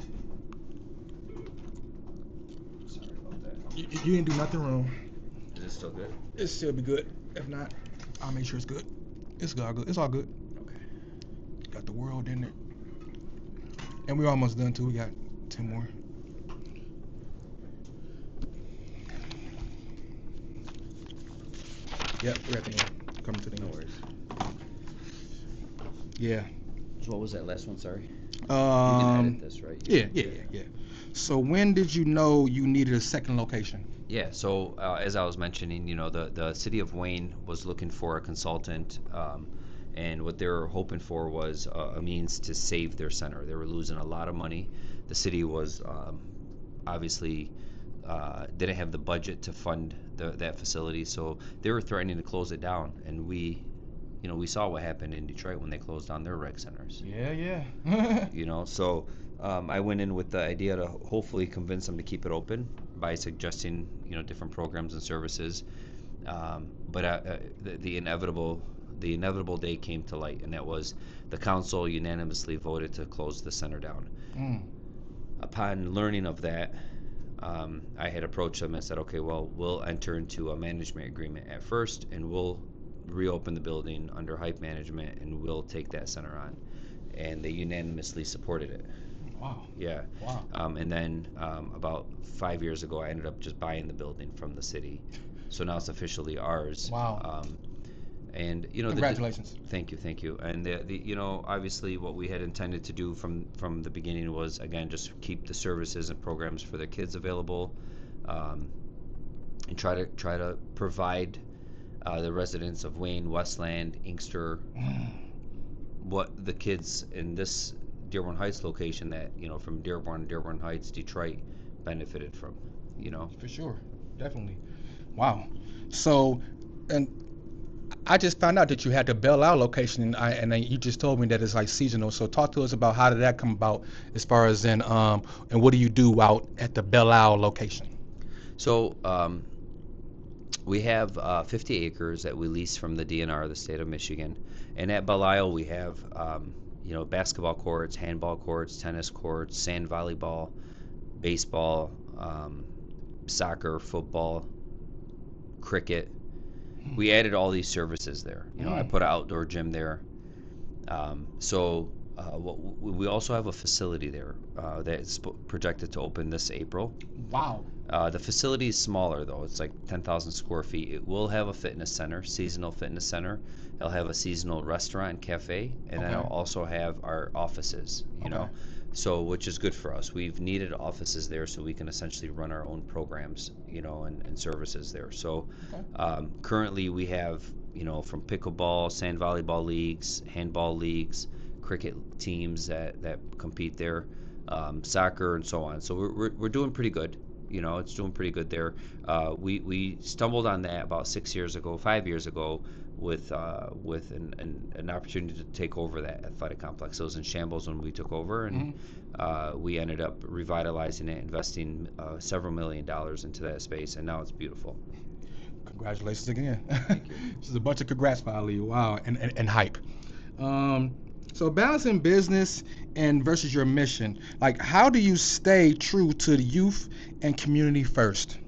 Sorry about that. You didn't do nothing wrong. Is it still good? It still be good. If not, I'll make sure it's good. It's all good. It's all good. Okay. Got the world in it. And we're almost done too. We got 10 more. Yep, we're at the end. Coming to the end. No worries. Yeah. So what was that last one? Sorry. You can edit this, right? Yeah. So when did you know you needed a second location? Yeah, so as I was mentioning, the city of Wayne was looking for a consultant, and what they were hoping for was a means to save their center. They were losing a lot of money. The city was obviously didn't have the budget to fund that facility, so they were threatening to close it down. And we saw what happened in Detroit when they closed down their rec centers. Yeah. So I went in with the idea to hopefully convince them to keep it open by suggesting different programs and services. But the inevitable day came to light, and that was the council unanimously voted to close the center down. Upon learning of that, I had approached them and said, okay, well, we'll enter into a management agreement at first, and we'll reopen the building under Hype management, and we'll take that center on. And they unanimously supported it. Wow. Yeah. Wow. And then about 5 years ago, I ended up just buying the building from the city, so now it's officially ours. Wow. And Congratulations. Thank you. And obviously what we had intended to do from the beginning was, again, just keep the services and programs for the kids available, and try to provide the residents of Wayne, Westland, Inkster, what the kids in this Dearborn Heights location that from Dearborn Heights, Detroit benefited from. For sure, definitely. Wow. So, and I just found out that you had the Belle Isle location, and you just told me that it's like seasonal. So talk to us about how did that come about, as far as and what do you do out at the Belle Isle location? So we have 50 acres that we lease from the DNR of the state of Michigan, and at Belle Isle we have basketball courts, handball courts, tennis courts, sand volleyball, baseball, soccer, football, cricket. We added all these services there. I put an outdoor gym there. We also have a facility there that's projected to open this April. Wow. The facility is smaller though. It's like 10,000 square feet. It will have a fitness center, seasonal fitness center. It'll have a seasonal restaurant and cafe, and then it'll also have our offices. So which is good for us. We've needed offices there so we can essentially run our own programs, and services there. So currently we have, from pickleball, sand volleyball leagues, handball leagues, cricket teams that compete there. soccer, and so on. So we're doing pretty good. It's doing pretty good there. We stumbled on that about 5 years ago, with an opportunity to take over that athletic complex. It was in shambles when we took over, and we ended up revitalizing it, investing several $1 million into that space, and now it's beautiful. Congratulations again. Thank you. This is a bunch of congrats for Ali. Wow, and hype. So balancing business and versus your mission, like how do you stay true to the youth and community first?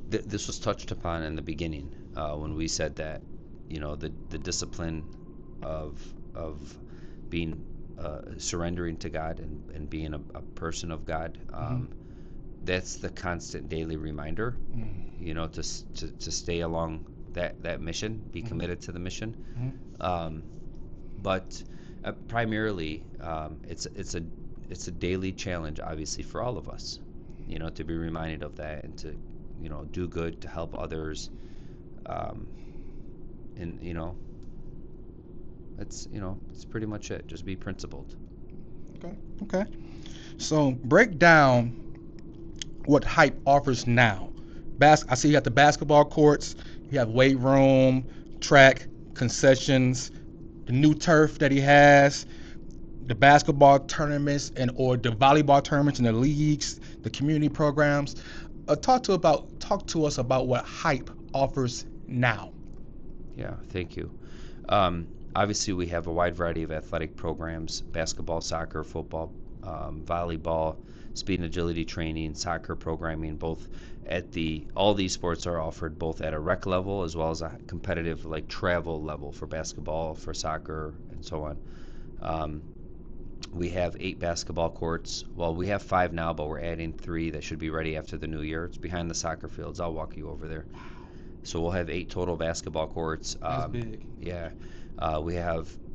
This was touched upon in the beginning, when we said that, the discipline of being surrendering to God, and being a person of God. That's the constant daily reminder, to stay along that mission, be committed to the mission. But primarily, it's a daily challenge, obviously, for all of us, to be reminded of that, and to do good, to help others, and it's pretty much it. Just be principled. Okay. So break down what hype offers now. I see you got the basketball courts, you have weight room, track, concessions, the new turf that he has, the basketball tournaments or the volleyball tournaments and the leagues, the community programs. Talk to us about what hype offers now. Yeah, thank you. Obviously, we have a wide variety of athletic programs: basketball, soccer, football, volleyball, speed and agility training, soccer programming. All these sports are offered both at a rec level as well as a competitive, like, travel level, for basketball, for soccer, and so on. We have 8 basketball courts. Well, we have 5 now, but we're adding 3 that should be ready after the new year. It's behind the soccer fields. I'll walk you over there. So we'll have 8 total basketball courts. That's big. Yeah.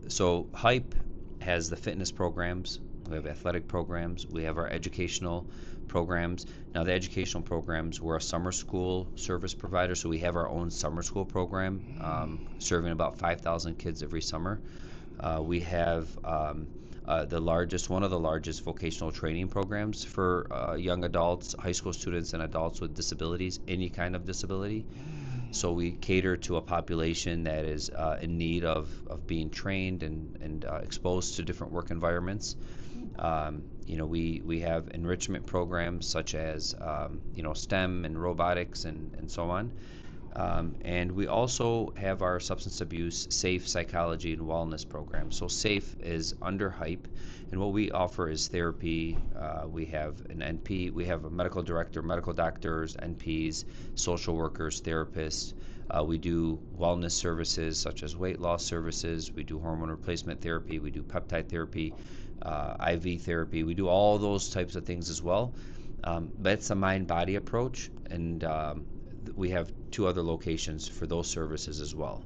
So Hype has the fitness programs. We have athletic programs. We have our educational programs. Now, the educational programs, we're a summer school service provider, so we have our own summer school program, serving about 5,000 kids every summer. We have one of the largest vocational training programs for young adults, high school students, and adults with disabilities, any kind of disability. So we cater to a population that is in need of being trained and exposed to different work environments. We have enrichment programs such as STEM and robotics and so on. And we also have our substance abuse, SAFE psychology and wellness program. So SAFE is under Hype, and what we offer is therapy. We have an NP, we have a medical director, medical doctors, NPs, social workers, therapists. We do wellness services such as weight loss services. We do hormone replacement therapy. We do peptide therapy, IV therapy. We do all those types of things as well. But it's a mind-body approach, and we have 2 other locations for those services as well.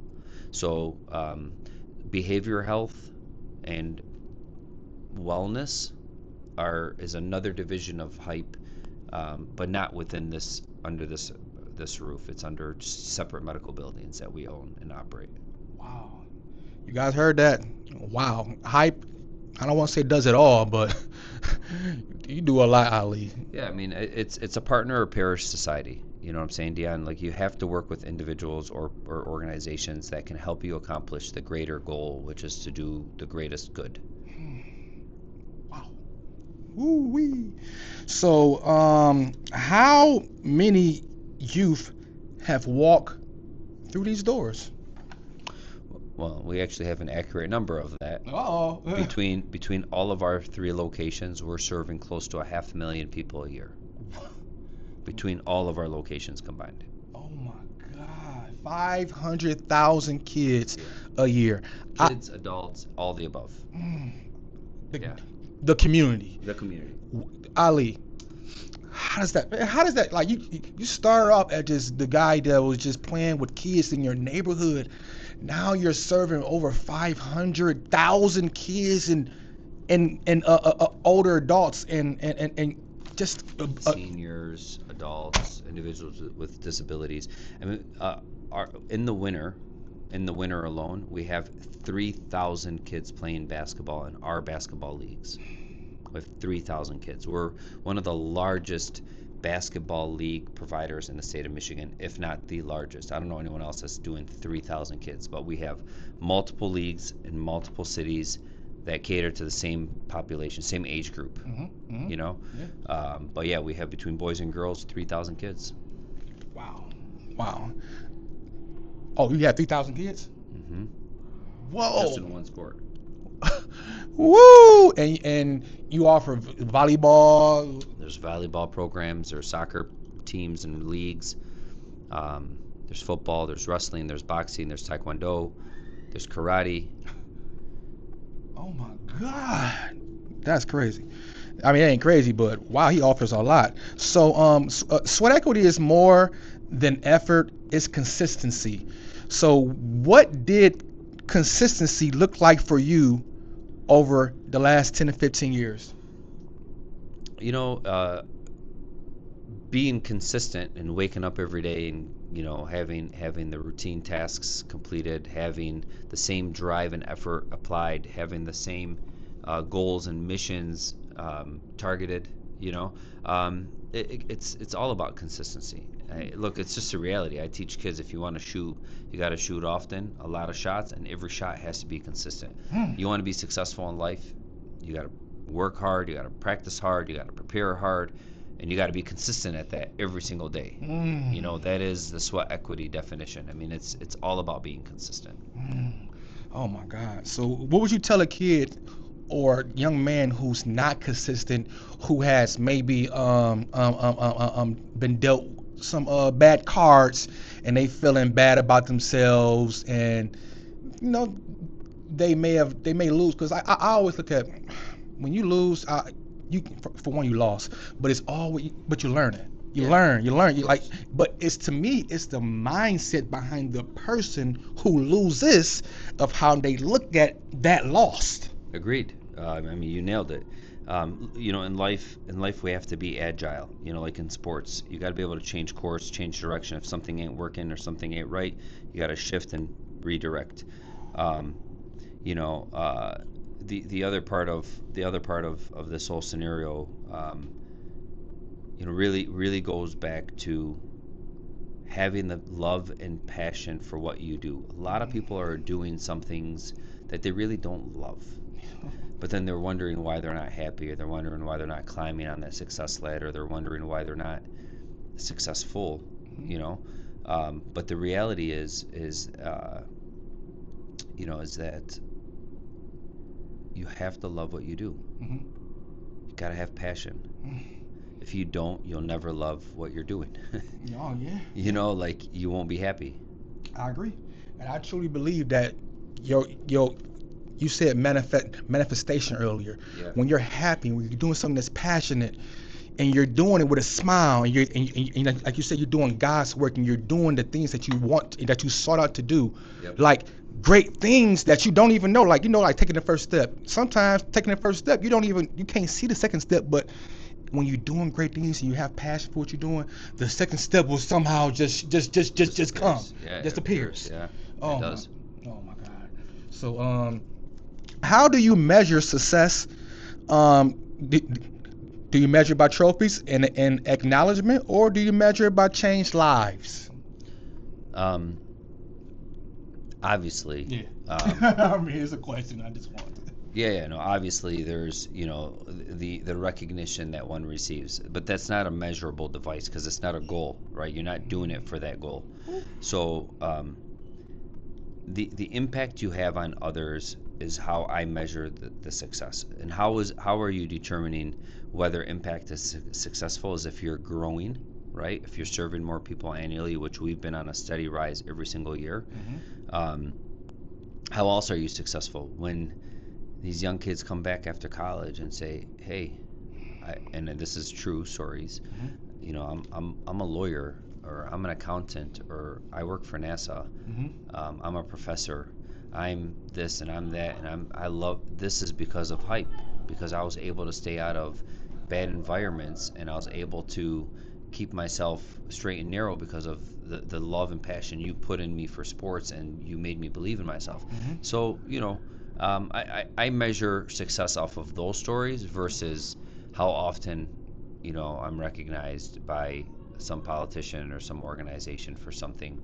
So behavioral health and wellness is another division of Hype, but not within under this roof. It's under separate medical buildings that we own and operate. Wow. You guys heard that? Wow. Hype, I don't want to say does it all, but you do a lot, Ali. Yeah, I mean, it's a partner or parish society. You know what I'm saying, Dion? Like, you have to work with individuals or organizations that can help you accomplish the greater goal, which is to do the greatest good. Wow. Woo-wee. So, how many youth have walked through these doors? Well, we actually have an accurate number of that. Uh-oh. Between all of our 3 locations, we're serving close to 500,000 people a year. Between all of our locations combined. Oh my God. 500,000 kids a year. Kids, adults, all the above. The community. The community. Ali, how does that, like, you start off as just the guy that was just playing with kids in your neighborhood. Now you're serving over 500,000 kids and older adults and just seniors, adults, individuals with disabilities. I mean, in the winter, in the winter alone, we have 3,000 kids playing basketball in our basketball leagues. With 3,000 kids. We're one of the largest basketball league providers in the state of Michigan, if not the largest. I don't know anyone else that's doing 3,000 kids, but we have multiple leagues in multiple cities that cater to the same population, same age group. You know, but yeah, we have between boys and girls 3,000 kids. Wow. Wow. Oh, you have 3,000 kids? Mm-hmm. Whoa. Just in one sport. Woo! And you offer volleyball. There's volleyball programs, there's soccer teams and leagues. There's football, there's wrestling, there's boxing, there's taekwondo, there's karate. Oh my God, that's crazy. I mean, it ain't crazy, but wow, he offers a lot. So, sweat equity is more than effort; it's consistency. So, what did consistency look like for you over the last 10 to 15 years? You know, being consistent and waking up every day and having the routine tasks completed, having the same drive and effort applied, having the same goals and missions targeted. It's all about consistency. Look, it's just a reality. I teach kids, if you want to shoot, you got to shoot often, a lot of shots, and every shot has to be consistent. You want to be successful in life, you got to work hard, you got to practice hard, you got to prepare hard, and you got to be consistent at that every single day. That is the sweat equity definition. I mean, it's all about being consistent. Oh my God. So what would you tell a kid or young man who's not consistent, who has maybe been dealt some bad cards, and they feeling bad about themselves, and they may lose? Because I always look at, when you lose, you, for one, you lost, but it's always, but you learn it. You learn. But it's, to me, it's the mindset behind the person who loses, of how they look at that loss. Agreed. I mean, you nailed it. In life we have to be agile. Like in sports, you got to be able to change course, change direction. If something ain't working or something ain't right, you got to shift and redirect. The other part of this whole scenario, really goes back to having the love and passion for what you do. A lot of people are doing some things that they really don't love, but then they're wondering why they're not happy, or they're wondering why they're not climbing on that success ladder, they're wondering why they're not successful. But the reality is that you have to love what you do. You gotta have passion. If you don't, you'll never love what you're doing. Oh yeah. You won't be happy. I agree, and I truly believe that you said manifestation earlier. Yeah. When you're happy, when you're doing something that's passionate, and you're doing it with a smile, and like you said, you're doing God's work, and you're doing the things that you want, that you sought out to do. Yep. Like great things that you don't even know, like taking the first step. Sometimes taking the first step, you can't see the second step, but when you're doing great things and you have passion for what you're doing, the second step will somehow just come. Yeah, just appears. Yeah, Oh it does. Oh my God. So how do you measure success? Do you measure by trophies and acknowledgement, or do you measure by changed lives? Obviously. Yeah. I mean, here's a question I just wanted. No, obviously there's, the recognition that one receives, but that's not a measurable device, because it's not a goal, right? You're not doing it for that goal. So the impact you have on others is how I measure the success. And how are you determining whether impact is successful? Is if you're growing, right? If you're serving more people annually, which we've been on a steady rise every single year. How else are you successful? When these young kids come back after college and say, hey, and this is true stories, I'm a lawyer, or I'm an accountant, or I work for NASA, I'm a professor, I'm this and I'm that, and I love this, is because of hype, because I was able to stay out of bad environments, and I was able to keep myself straight and narrow because of the love and passion you put in me for sports, and you made me believe in myself. So, I measure success off of those stories versus how often, I'm recognized by some politician or some organization for something,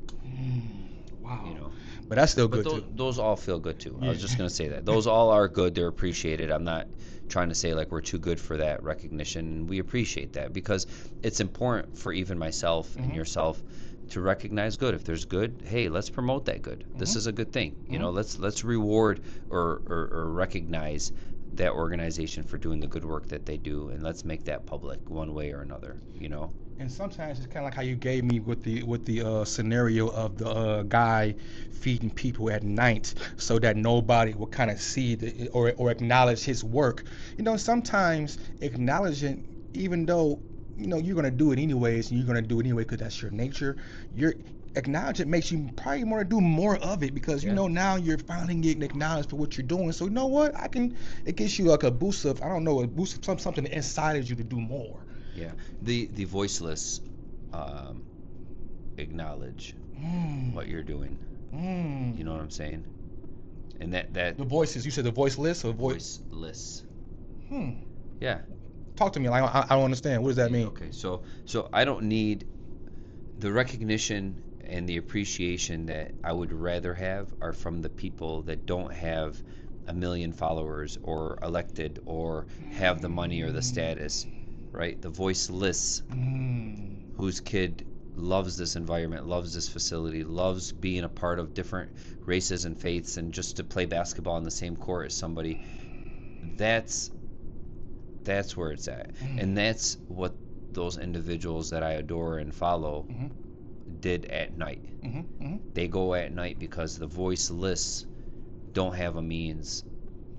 Wow. you know. But that's still But good too. those all feel good too. I Yeah. was just gonna say that those all are good. They're appreciated. I'm not trying to say like we're too good for that recognition. We appreciate that because it's important for even myself and yourself to recognize good. If there's good, hey, let's promote that good. This is a good thing. Let's reward or recognize that organization for doing the good work that they do, and let's make that public one way or another. And sometimes it's kind of like how you gave me with the scenario of the guy feeding people at night so that nobody would kind of see or acknowledge his work. Sometimes acknowledging, even though you're gonna do it anyways, and you're gonna do it anyway because that's your nature. Your acknowledgement makes you probably want to do more of it because now you're finally getting acknowledged for what you're doing. So you know what? It gives you like a boost of, I don't know, a boost of something inside of you to do more. Yeah, the voiceless acknowledge what you're doing. You know what I'm saying? And that The voices. You said the voiceless or voiceless. Yeah. Talk to me. I don't understand. What does that mean? Okay, so I don't need the recognition and the appreciation that I would rather have are from the people that don't have a million followers or elected or have the money or the status, right? The voiceless, whose kid loves this environment, loves this facility, loves being a part of different races and faiths, and just to play basketball on the same court as somebody. That's where it's at. And that's what those individuals that I adore and follow did at night. They go at night because the voiceless don't have a means,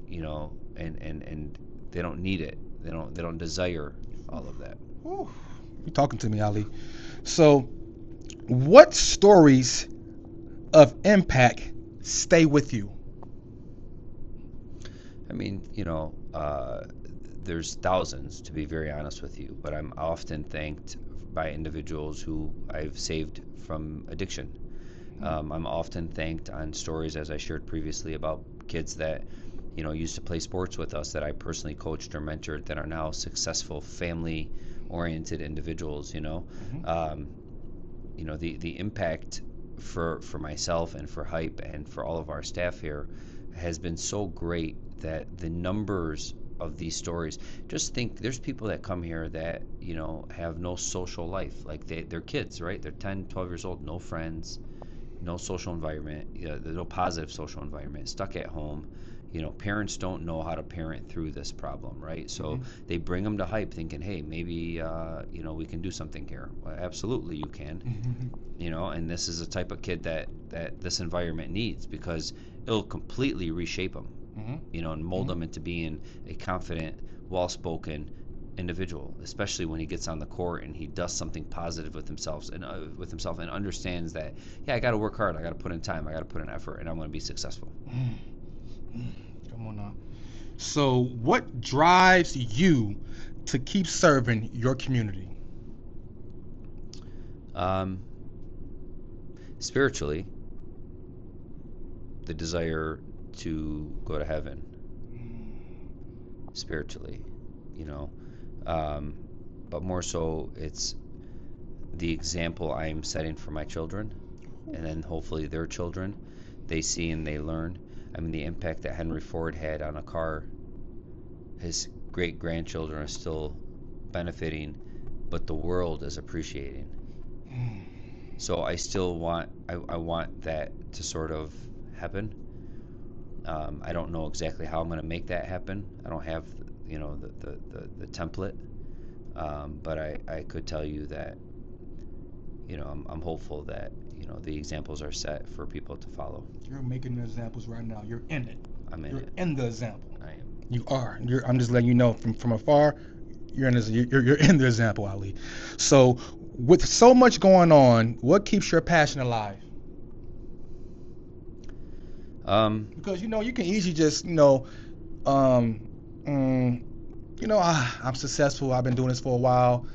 and they don't need it. They don't desire all of that. Ooh, you're talking to me, Ali. So, what stories of impact stay with you? I mean, there's thousands, to be very honest with you, but I'm often thanked by individuals who I've saved from addiction. I'm often thanked on stories, as I shared previously, about kids that used to play sports with us that I personally coached or mentored that are now successful family-oriented individuals. The impact for myself and for Hype and for all of our staff here has been so great that the numbers of these stories, just think there's people that come here that have no social life, like they're kids, right? They're 10, 12 years old, no friends, no social environment, no positive social environment, stuck at home. Parents don't know how to parent through this problem, right? So they bring them to Hype thinking, hey, maybe we can do something here. Well, absolutely you can. And this is the type of kid that this environment needs, because it'll completely reshape them, and mold them into being a confident, well-spoken individual, especially when he gets on the court and he does something positive with himself and understands that, I got to work hard, I got to put in time, I got to put in effort, and I'm going to be successful. Come on now. So, what drives you to keep serving your community? Spiritually, the desire to go to heaven. Spiritually, but more so, it's the example I am setting for my children, and then hopefully their children. They see and they learn. I mean, the impact that Henry Ford had on a car, his great grandchildren are still benefiting, but the world is appreciating. So I still want, I want that to sort of happen. I don't know exactly how I'm going to make that happen. I don't have, the template. But I could tell you that, I'm hopeful that, the examples are set for people to follow. You're making the examples right now. You're in it. You're in the example. I am. You are. I'm just letting you know from afar. You're in the example, Ali. So, with so much going on, what keeps your passion alive? Because you can easily just I'm successful. I've been doing this for a while.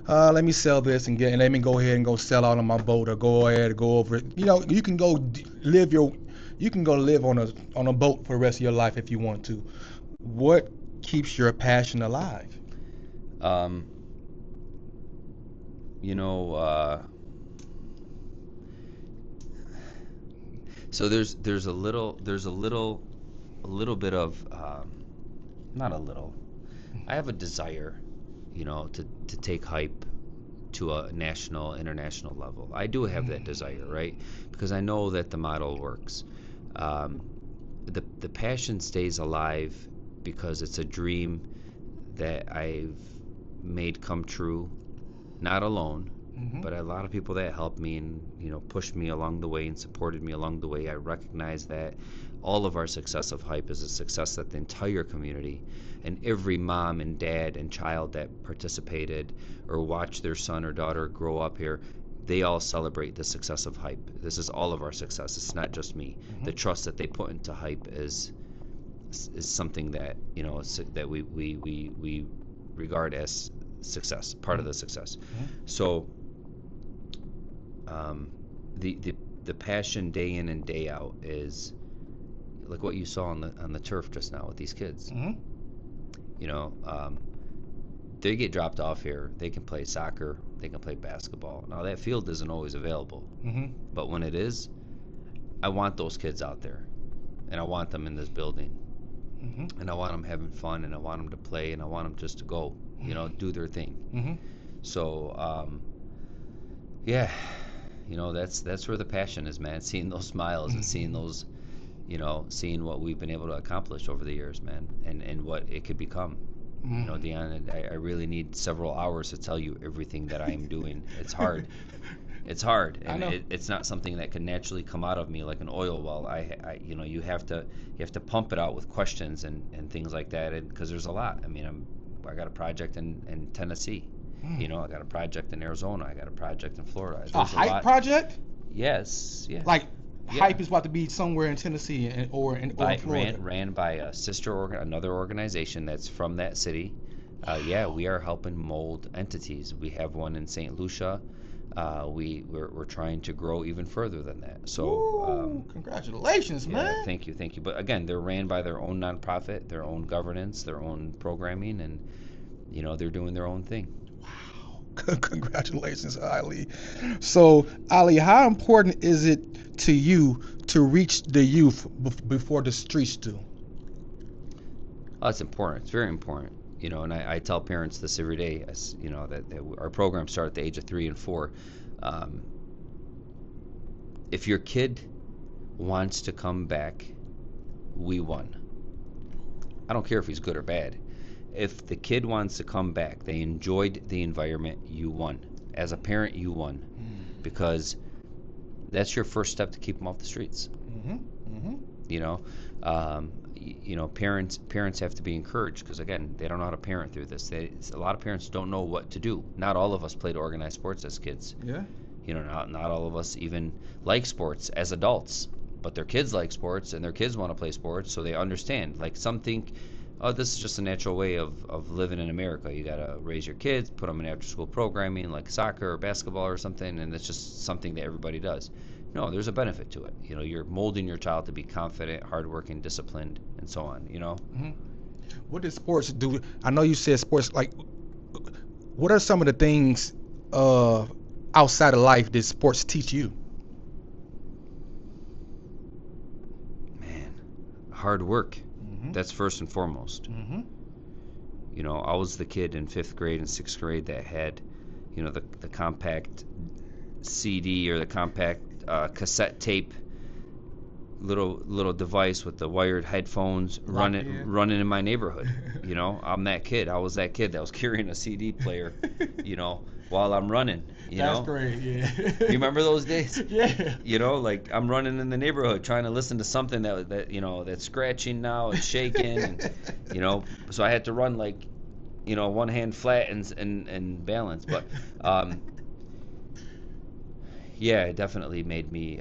Let me sell this and let me go ahead and go sell out on my boat or go ahead and go over it. You can go live on a boat for the rest of your life if you want to. What keeps your passion alive? Um, you know, so there's a little bit of not a little. I have a desire, to take hype to a national, international level. I do have that desire, right? Because I know that the model works. The passion stays alive because it's a dream that I've made come true, not alone, but a lot of people that helped me and pushed me along the way and supported me along the way. I recognize that all of our success of hype is a success that the entire community and every mom and dad and child that participated or watched their son or daughter grow up here, they all celebrate the success of hype. This is all of our success. It's not just me. The trust that they put into hype is something that that we regard as success, part of the success. So the passion day in and day out is like what you saw on the turf just now with these kids. They get dropped off here. They can play soccer. They can play basketball. Now that field isn't always available, but when it is, I want those kids out there, and I want them in this building, and I want them having fun, and I want them to play, and I want them just to go, do their thing. So, yeah, that's where the passion is, man. Seeing those smiles and seeing those, seeing what we've been able to accomplish over the years, man, and what it could become. Deanna, I really need several hours to tell you everything that I am doing. It's hard. It's hard, and it's not something that can naturally come out of me like an oil well. You have to pump it out with questions and things like that, and because there's a lot. I mean, I got a project in Tennessee. I got a project in Arizona. I got a project in Florida. A There's hype project? Yes. Yeah. Like Yeah. hype is about to be somewhere in Tennessee or in Florida. Ran by another organization that's from that city. We are helping mold entities. We have one in St. Lucia. We're trying to grow even further than that. So congratulations, man. Thank you. But again, they're ran by their own nonprofit, their own governance, their own programming, and they're doing their own thing. Wow. Congratulations, Ali. So, Ali, how important is it to you to reach the youth before the streets do? Oh, it's important. It's very important. And I tell parents this every day, as that our programs start at the age of 3 and 4. If your kid wants to come back, we won. I don't care if he's good or bad. If the kid wants to come back, they enjoyed the environment, you won. As a parent, you won, because that's your first step to keep them off the streets. Parents have to be encouraged, because again, they don't know how to parent through this. A lot of parents don't know what to do. Not all of us played organized sports as kids. Yeah. Not all of us even like sports as adults, but their kids like sports and their kids want to play sports, so they understand. Like some think, oh, this is just a natural way of living in America. You gotta raise your kids, put them in after-school programming like soccer or basketball or something, and it's just something that everybody does. No, there's a benefit to it. You're molding your child to be confident, hardworking, disciplined, and so on. What does sports do? I know you said sports. Like, what are some of the things outside of life that sports teach you? Man, hard work. That's first and foremost. I was the kid in 5th grade and 6th grade that had, the compact CD or the compact cassette tape little device with the wired headphones running in my neighborhood. I'm that kid. I was that kid that was carrying a CD player, while I'm running. That's great. Yeah. You remember those days? Yeah. Like I'm running in the neighborhood trying to listen to something that that's scratching now, it's shaking, and so I had to run like, one hand flat and balance. But Yeah, it definitely made me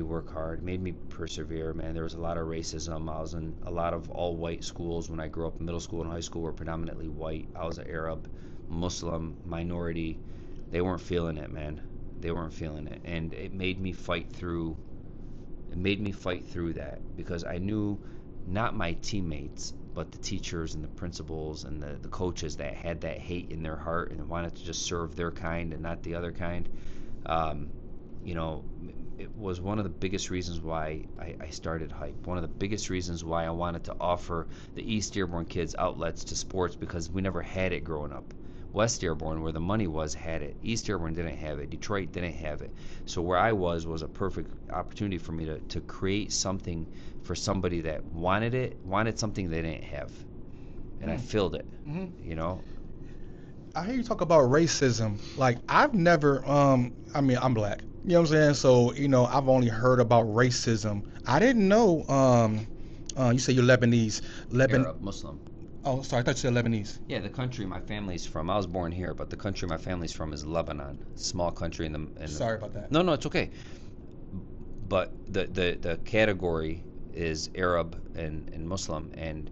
work hard, made me persevere, man. There was a lot of racism. I was in a lot of all white schools when I grew up. Middle school and high school were predominantly white. I was an Arab, Muslim, minority. They weren't feeling it, man. They weren't feeling it. And it made me fight through that because I knew not my teammates, but the teachers and the principals and the coaches that had that hate in their heart and wanted to just serve their kind and not the other kind. um, you know, it was one of the biggest reasons why I started Hype. One of the biggest reasons why I wanted to offer the East Dearborn kids outlets to sports because we never had it growing up. West Dearborn, where the money was, had it. East Dearborn didn't have it. Detroit didn't have it. So where I was a perfect opportunity for me to create something for somebody that wanted something they didn't have. And I filled it, you know? I hear you talk about racism. Like I've never, I mean, I'm black. You know what I'm saying? So I've only heard about racism. I didn't know. You say you're Lebanese. Arab, Muslim. Oh, sorry, I thought you said Lebanese. Yeah, the country my family's from. I was born here, but the country my family's from is Lebanon. Small country Sorry about that. No, it's okay. But the category is Arab and Muslim, and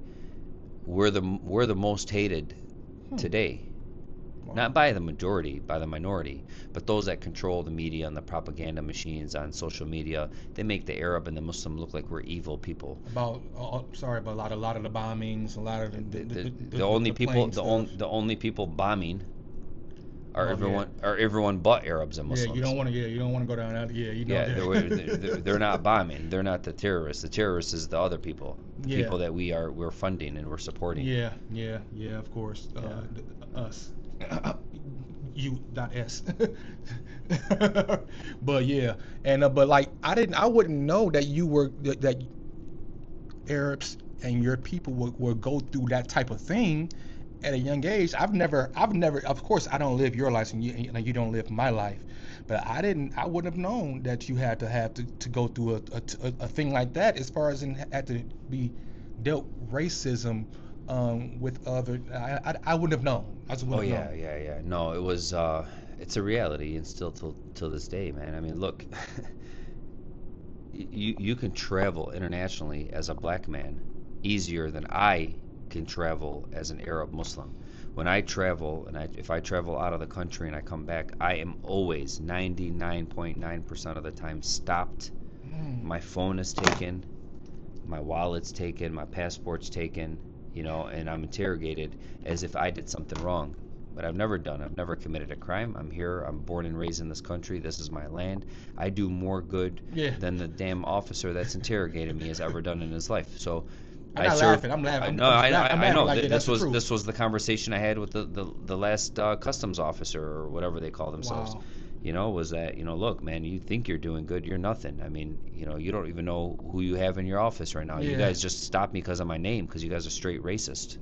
we're the most hated today. Wow. Not by the majority, by the minority, but those that control the media and the propaganda machines on social media. They make the Arab and the Muslim look like we're evil people. Sorry, but a lot of the bombings, a lot of The only people stuff. the only people bombing are Oh, everyone but Arabs and Muslims. You don't want to go down that. They're not bombing. They're not the terrorists. The terrorists is the other people. Yeah. People that we're funding and we're supporting. Yeah, of course. Us. You, not S. But yeah, and but like I wouldn't know that that Arabs and your people would go through that type of thing at a young age. I've never. Of course, I don't live your life, and you don't live my life. But I wouldn't have known that you had to go through a thing like that, as far as had to be dealt racism with other. I wouldn't have known. I just Oh wouldn't have known. yeah. No, it was. It's a reality, and still till this day, man. I mean, look, you can travel internationally as a black man easier than I can travel as an Arab Muslim. When I travel, if I travel out of the country and I come back, I am always 99.9% of the time stopped. My phone is taken, my wallet's taken, my passport's taken, and I'm interrogated as if I did something wrong. But I've never committed a crime. I'm here, I'm born and raised in this country, this is my land. I do more good than the damn officer that's interrogated me has ever done in his life. So I'm not laughing. I'm laughing. No, I know. Like, This was the conversation I had with the last customs officer or whatever they call themselves. Wow. Was that, look, man, you think you're doing good, you're nothing. I mean, you don't even know who you have in your office right now. You guys just stopped me because of my name, because you guys are straight racist.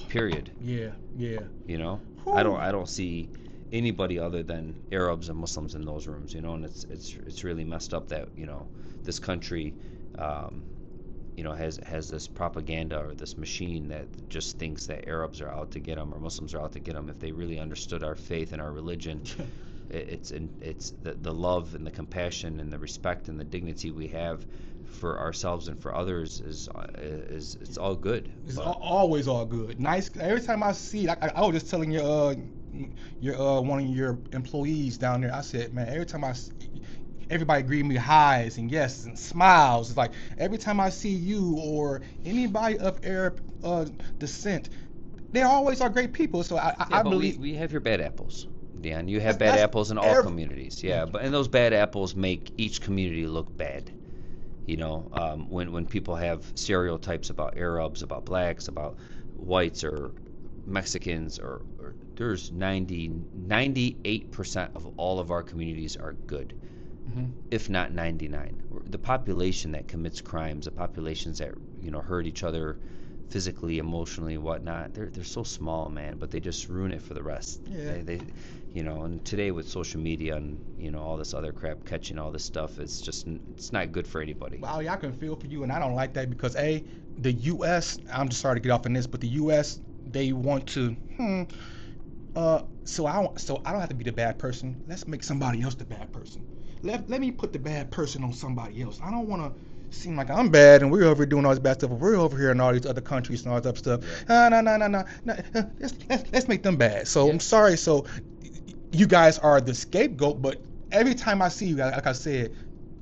Period. Yeah. I don't see anybody other than Arabs and Muslims in those rooms, and it's really messed up that, this country has this propaganda or this machine that just thinks that Arabs are out to get them or Muslims are out to get them. If they really understood our faith and our religion, it's the love and the compassion and the respect and the dignity we have for ourselves and for others is it's all good. It's always all good. Nice. Every time I see it, I was just telling your one of your employees down there. I said, man, every time everybody greet me highs and yes and smiles. It's like every time I see you or anybody of Arab descent, they always are great people. So I believe we have your bad apples, Dion. You have bad apples in all communities. Yeah, and those bad apples make each community look bad. When people have stereotypes about Arabs, about blacks, about whites or Mexicans, or there's 98% of all of our communities are good. If not 99. The population that commits crimes, the populations that hurt each other physically, emotionally, whatnot, they're so small, man, but they just ruin it for the rest. They and today with social media and all this other crap catching all this stuff, it's not good for anybody. Well, I can feel for you, and I don't like that because the U.S. I'm just sorry to get off on this, but the U.S. they want to So I don't have to be the bad person. Let's make somebody else the bad person. Let me put the bad person on somebody else. I don't want to seem like I'm bad and we're over here doing all this bad stuff, but we're over here in all these other countries and all this other stuff. No. Let's make them bad. So I'm sorry. So you guys are the scapegoat, but every time I see you guys, like I said,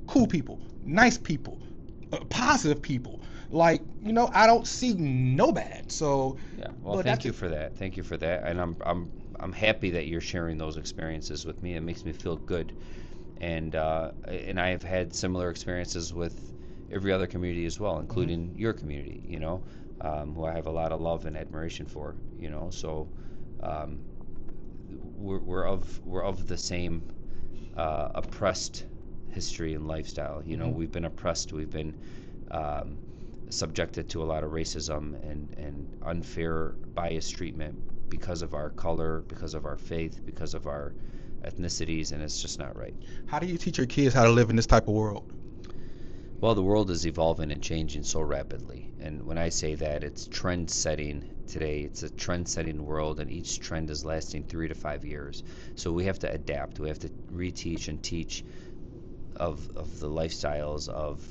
cool people, nice people, positive people. Like, I don't see no bad. So Yeah. Well, thank you for that. Thank you for that. And I'm happy that you're sharing those experiences with me. It makes me feel good. And I have had similar experiences with every other community as well, including your community, who I have a lot of love and admiration for, So we're of the same oppressed history and lifestyle. We've been oppressed. We've been subjected to a lot of racism and unfair biased treatment because of our color, because of our faith, because of our ethnicities, and it's just not right. How do you teach your kids how to live in this type of world? Well, the world is evolving and changing so rapidly, and when I say that, it's trend setting today. It's a trend setting world, and each trend is lasting 3 to 5 years. So we have to adapt. We have to reteach and teach of the lifestyles, of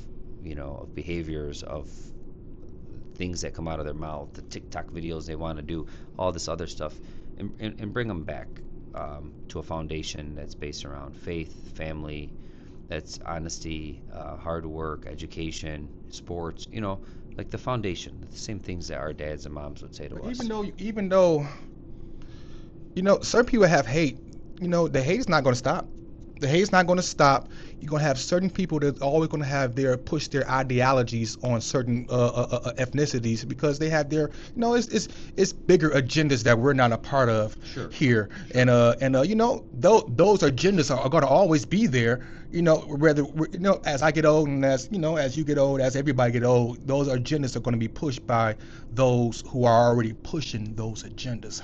behaviors, of things that come out of their mouth, the TikTok videos they want to do, all this other stuff, and bring them back to a foundation that's based around faith, family, that's honesty, hard work, education, sports, like the foundation, the same things that our dads and moms would say to us. Even though, certain people have hate, the hate is not going to stop. The hate's not going to stop. You're going to have certain people that are always going to have push their ideologies on certain ethnicities because they have their, it's bigger agendas that we're not a part of here. And those agendas are going to always be there. Whether as I get old and as you get old, as everybody get old, those agendas are going to be pushed by those who are already pushing those agendas.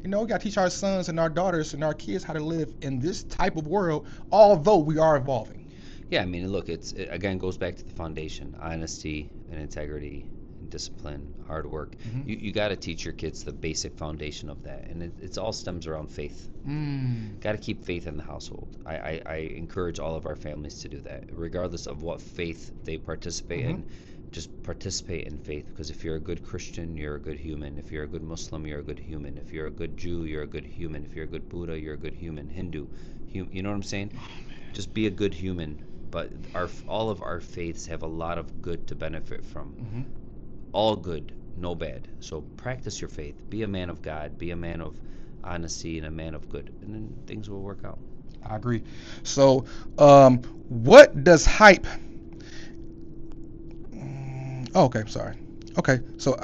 We got to teach our sons and our daughters and our kids how to live in this type of world, although we are evolving. Yeah, I mean, look, it again goes back to the foundation: honesty and integrity, and discipline, hard work. You got to teach your kids the basic foundation of that, and it all stems around faith. Got to keep faith in the household. I encourage all of our families to do that, regardless of what faith they participate in. Just participate in faith, because if you're a good Christian, you're a good human. If you're a good Muslim, you're a good human. If you're a good Jew, you're a good human. If you're a good Buddha, you're a good human. Hindu, you know what I'm saying? Just be a good human. But all of our faiths have a lot of good to benefit from. All good, no bad. So practice your faith. Be a man of God. Be a man of honesty and a man of good, and then things will work out. I agree. So, what does hype? Oh, okay, sorry. Okay, so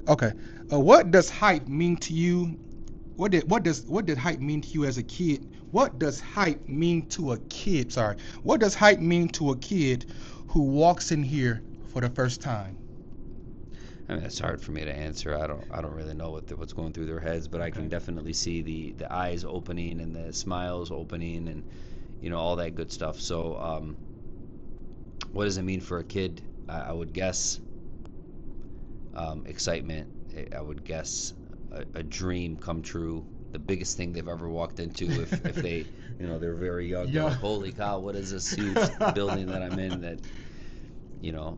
okay. What does hype mean to you? What did hype mean to you as a kid? What does hype mean to a kid? Sorry. What does hype mean to a kid who walks in here for the first time? I mean, it's hard for me to answer. I don't really know what's going through their heads, but I can definitely see the eyes opening and the smiles opening and all that good stuff. So, what does it mean for a kid? I would guess excitement. I would guess a dream come true. The biggest thing they've ever walked into, if they, they're very young. They're like, holy cow, what is this huge building that I'm in? That,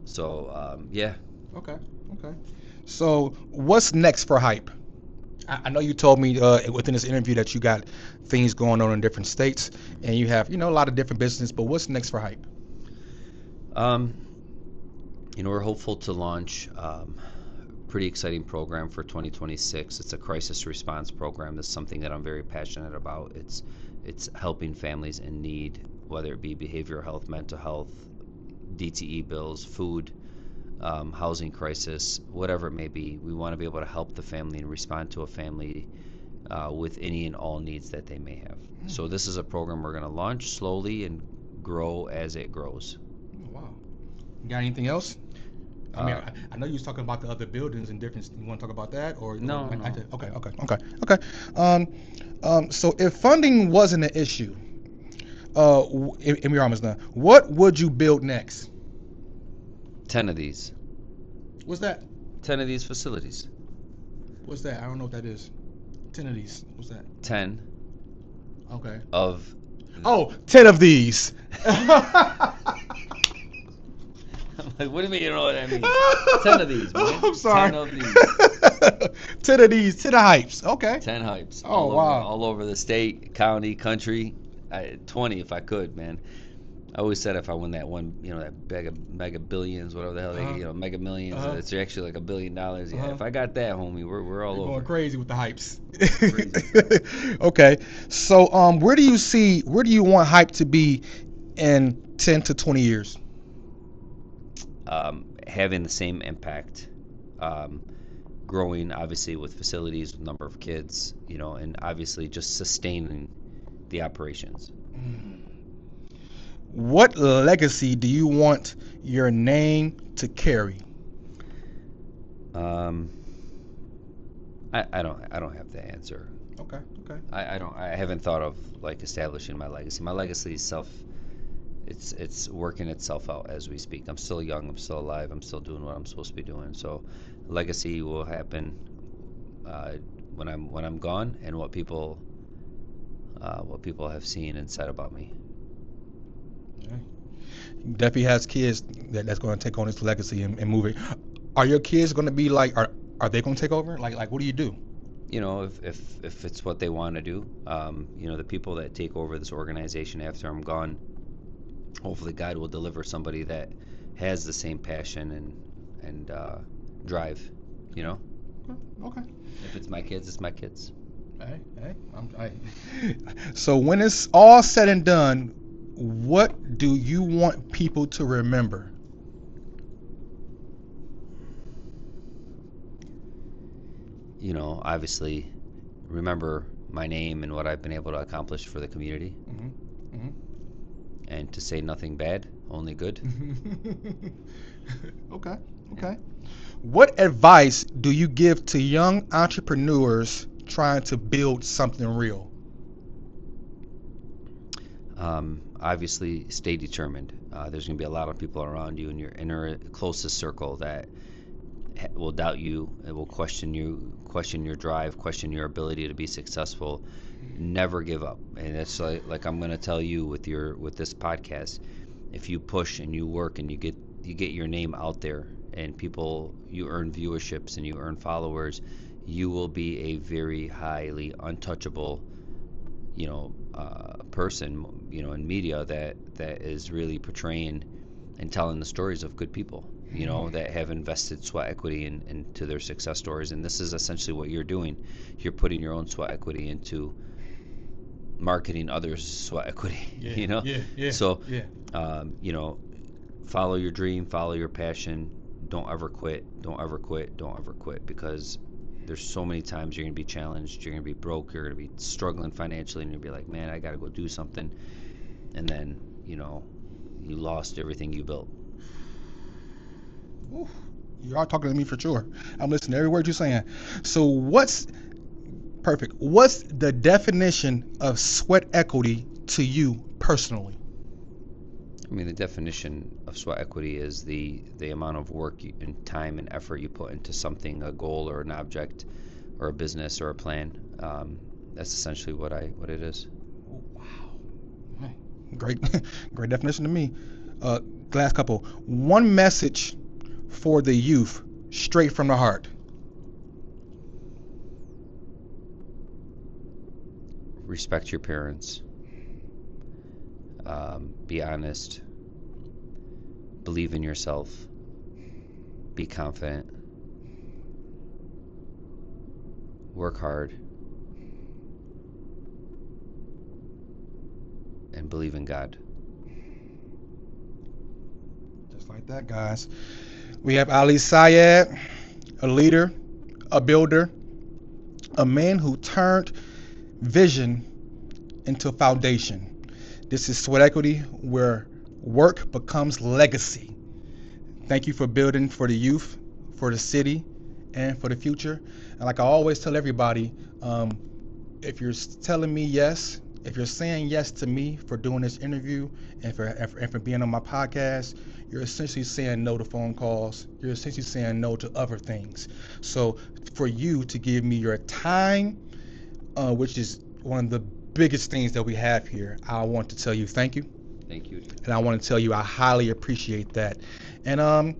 So, yeah. Okay. So, what's next for hype? I know you told me within this interview that you got things going on in different states, and you have, a lot of different business. But what's next for hype? We're hopeful to launch a pretty exciting program for 2026. It's a crisis response program. That's something that I'm very passionate about. It's helping families in need, whether it be behavioral health, mental health, DTE bills, food, housing crisis, whatever it may be. We want to be able to help the family and respond to a family with any and all needs that they may have. So this is a program we're going to launch slowly and grow as it grows. Wow. You got anything else? I mean, I know you was talking about the other buildings and different. You want to talk about that, or no? Okay. So if funding wasn't an issue, and we're almost done, what would you build next? 10 of these. What's that? 10 of these facilities. What's that? I don't know what that is. 10 of these. What's that? 10 Okay. of. Oh, 10 of these. I'm like, what do you mean you don't know what that means? 10 of these, man. Oh, I'm sorry. 10 of these. 10 of these, 10 of hypes. Okay. 10 hypes. Oh, wow. All over the state, county, country. 20 if I could, man. I always said if I win that one, that bag of mega billions, whatever the hell they, mega millions, it's actually like $1 billion. Yeah, if I got that, homie, we're all over. Going crazy with the hypes. Crazy. Okay, so where do you want hype to be in 10 to 20 years? Having the same impact, growing obviously with facilities, with number of kids, and obviously just sustaining the operations. What legacy do you want your name to carry? I don't have the answer. Okay. I haven't thought of like establishing my legacy. My legacy is it's working itself out as we speak. I'm still young, I'm still alive, I'm still doing what I'm supposed to be doing. So legacy will happen when I'm gone, and what people have seen and said about me. Okay. Definitely has kids that's going to take on this legacy and move it. Are your kids going to be like, are they going to take over? Like what do you do? If it's what they want to do, the people that take over this organization after I'm gone, hopefully God will deliver somebody that has the same passion and drive, Okay. If it's my kids, it's my kids. Hey. So when it's all said and done, what do you want people to remember? Obviously remember my name and what I've been able to accomplish for the community. Mm-hmm. And to say nothing bad, only good. Okay. What advice do you give to young entrepreneurs trying to build something real? Obviously, stay determined. There's going to be a lot of people around you in your inner closest circle that will doubt you. It will question your drive, question your ability to be successful. Never give up. And it's like I'm going to tell you with this podcast. If you push and you work and you get your name out there, and you earn viewerships and you earn followers, you will be a very highly untouchable, person, in media that is really portraying and telling the stories of good people, that have invested sweat equity into their success stories. And this is essentially what you're doing. You're putting your own sweat equity into marketing others' sweat equity. Yeah. So, follow your dream, follow your passion. Don't ever quit, because there's so many times you're going to be challenged, you're going to be broke, you're going to be struggling financially, and you'll be like, man, I got to go do something. And then, you lost everything you built. Ooh, you are talking to me for sure. I'm listening to every word you're saying. So what's the definition of sweat equity to you personally? I mean, the definition of sweat equity is the amount of work and time and effort you put into something, a goal or an object or a business or a plan. That's essentially what it is. Wow. Great definition to me. Glass couple. One message for the youth, straight from the heart. Respect your parents. Be honest. Believe in yourself. Be confident. Work hard. And believe in God. Just like that, guys. We have Ali SAYED, a leader, a builder, a man who turned vision into foundation. This is Sweat Equity, where work becomes legacy. Thank you for building for the youth, for the city, and for the future. And like I always tell everybody, if you're telling me yes, if you're saying yes to me for doing this interview and for being on my podcast, you're essentially saying no to phone calls. You're essentially saying no to other things. So for you to give me your time, which is one of the biggest things that we have here. I want to tell you thank you, Thank you. and I want to tell you I highly appreciate that. And I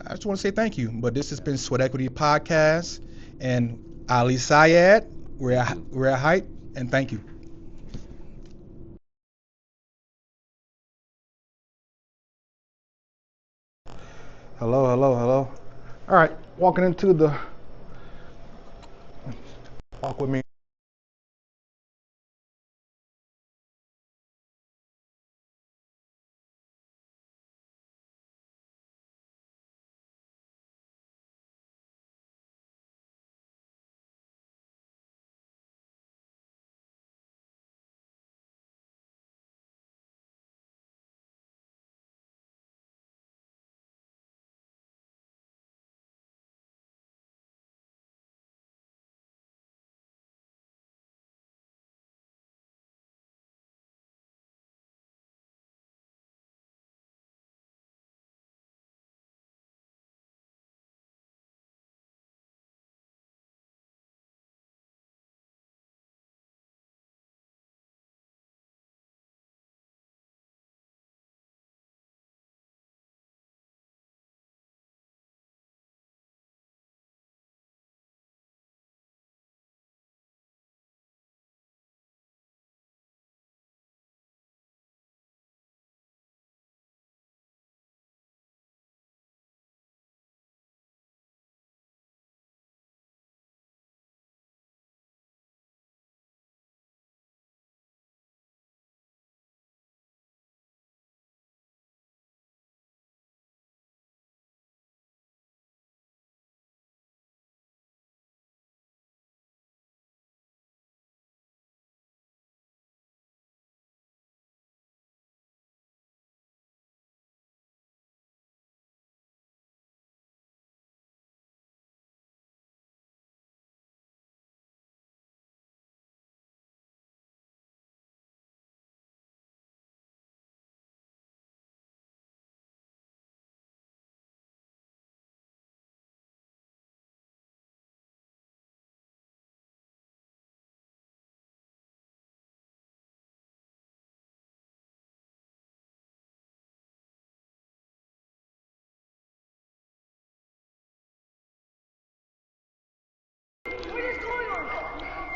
just want to say thank you. But this has been Sweat Equity Podcast, and Ali Sayed. We're at Hype, and thank you. Hello, hello, hello. All right, walk with me.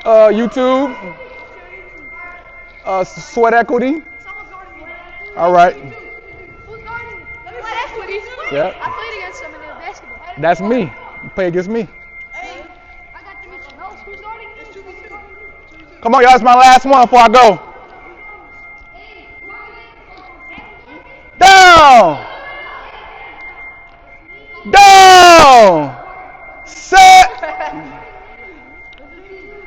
YouTube, Sweat Equity. All right. Who's guarding me? Sweat Equity. Yep. I played against them in their basketball. That's me. You play against me. Hey, I got them with notes. Who's guarding me? Come on, y'all. It's my last one before I go. Down. Down. Set.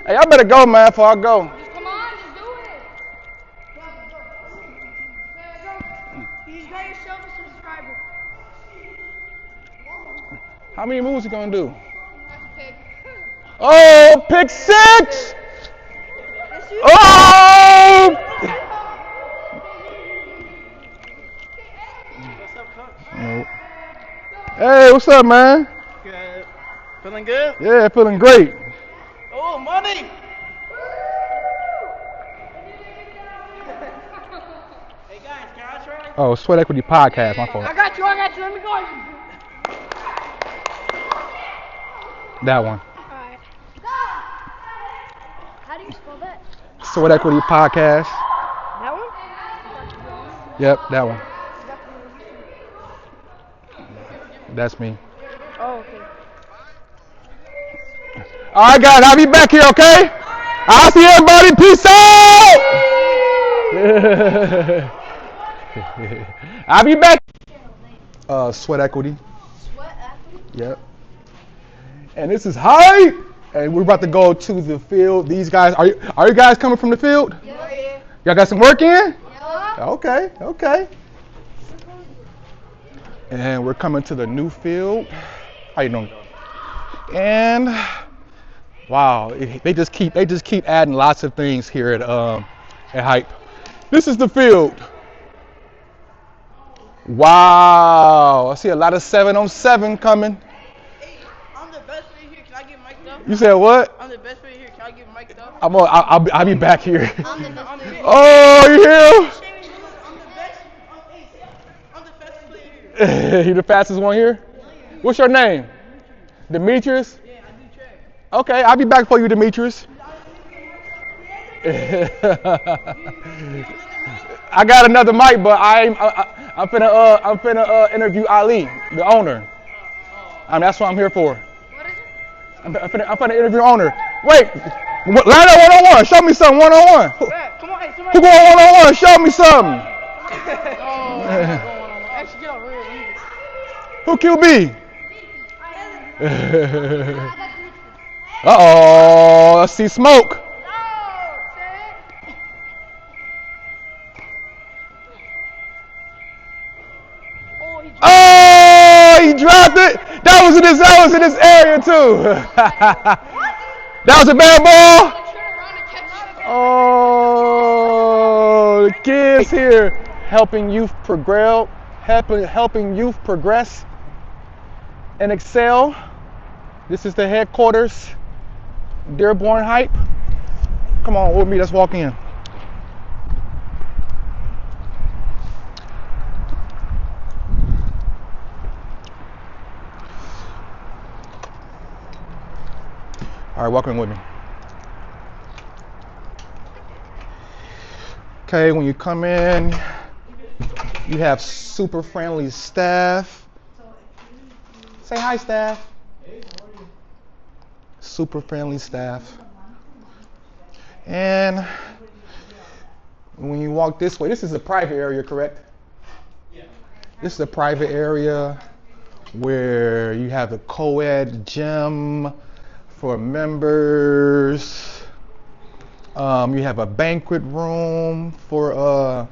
Hey, I better go, man, before I go. Come on, just do it. He's got yourself a subscriber. How many moves you gonna do? That's a pick. Oh, pick six. That's you. Oh. What's up, coach? Nope. Hey, what's up, man? Good. Feeling good? Yeah, feeling great. Oh, money! Hey guys, can I try? Oh, Sweat Equity Podcast, my fault. I got you. Let me go. That one. Alright. How do you spell that? Sweat Equity Podcast. That one? Yep, that one. That's me. Oh, okay. All right, guys, I'll be back here, okay? I'll see everybody. Peace out. I'll be back. Sweat Equity. Sweat Equity? Yep. And this is Hype. And we're about to go to the field. These guys, are you guys coming from the field? Yeah. Y'all got some work in? Yeah. Okay. And we're coming to the new field. How you doing? And wow, they just keep adding lots of things here at Hype. This is the field. Wow, I see a lot of 7-on-7 coming. Hey, I'm the best player here. Can I get mic'd up? You said what? I'm the best player here. Can I get mic'd up? I'll be back here. I'm the best player. Oh, you hear him? I'm the best. I'm the fastest player here. You the fastest one here? What's your name? Demetrius? Yeah, I do track. Okay, I'll be back for you, Demetrius. I got another mic, but I'm finna interview Ali, the owner. That's what I'm here for. What is it? I'm finna interview the owner. Wait, line up one-on-one. Show me something one-on-one. Come on, hey, somebody. Who going one-on-one? Show me something. Actually, get over here. Who QB? Uh-oh, I see smoke. Oh, he dropped it. That was in this area too. That was a bad ball. Oh, the kids here helping youth progress, helping youth progress and excel. This is the headquarters, Dearborn Hype. Come on with me, let's walk in. All right, walk in with me. Okay, when you come in, you have super friendly staff. Say hi, staff. Super friendly staff. And when you walk this way, this is a private area, correct? Yeah. This is a private area where you have the co-ed gym for members. You have a banquet room for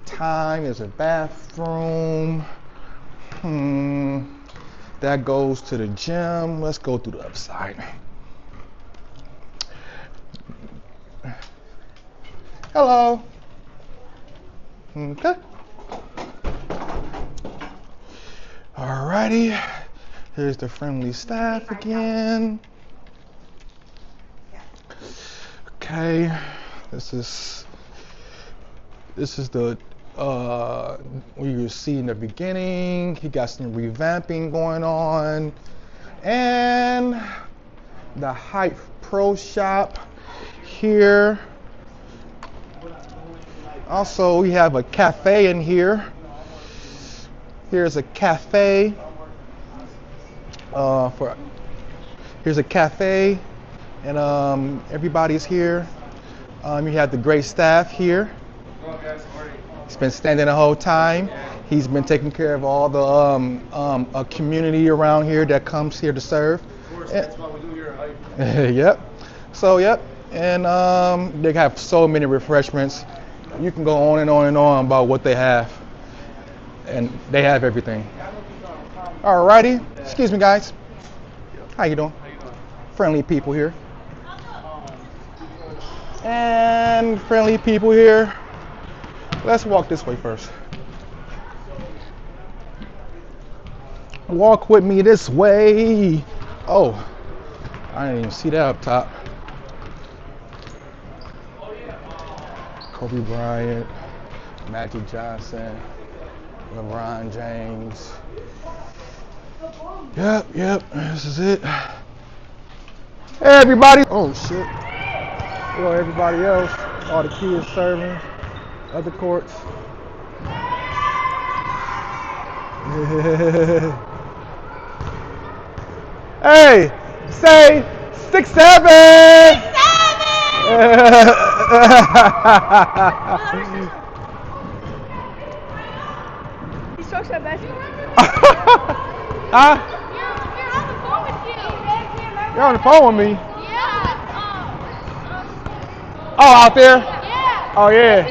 time. There's a bathroom. That goes to the gym. Let's go through the other side. Hello. Okay. Alrighty. Here's the friendly staff again. Okay. This is the what you see in the beginning. He got some revamping going on, and the Hype Pro Shop here. Also, we have a cafe in here. Here's a cafe. Here's a cafe, and everybody's here. You have the great staff here. He's been standing the whole time. He's been taking care of all the community around here that comes here to serve. Of course, that's what we do here at Hype. Yep. So, yep. And they have so many refreshments. You can go on and on and on about what they have. And they have everything. Alrighty. Excuse me, guys. How you doing? Friendly people here. And friendly people here. Let's walk this way first. Walk with me this way. Oh, I didn't even see that up top. Kobe Bryant, Magic Johnson, LeBron James. Yep, this is it. Hey, everybody. Oh, shit. Hello, everybody else. All the kids serving. Other courts. Hey, say 6'7". He sucks at basketball. Huh? You're on the phone with you. You're on the phone with me. Yeah. Oh, out there? Yeah. Oh, yeah.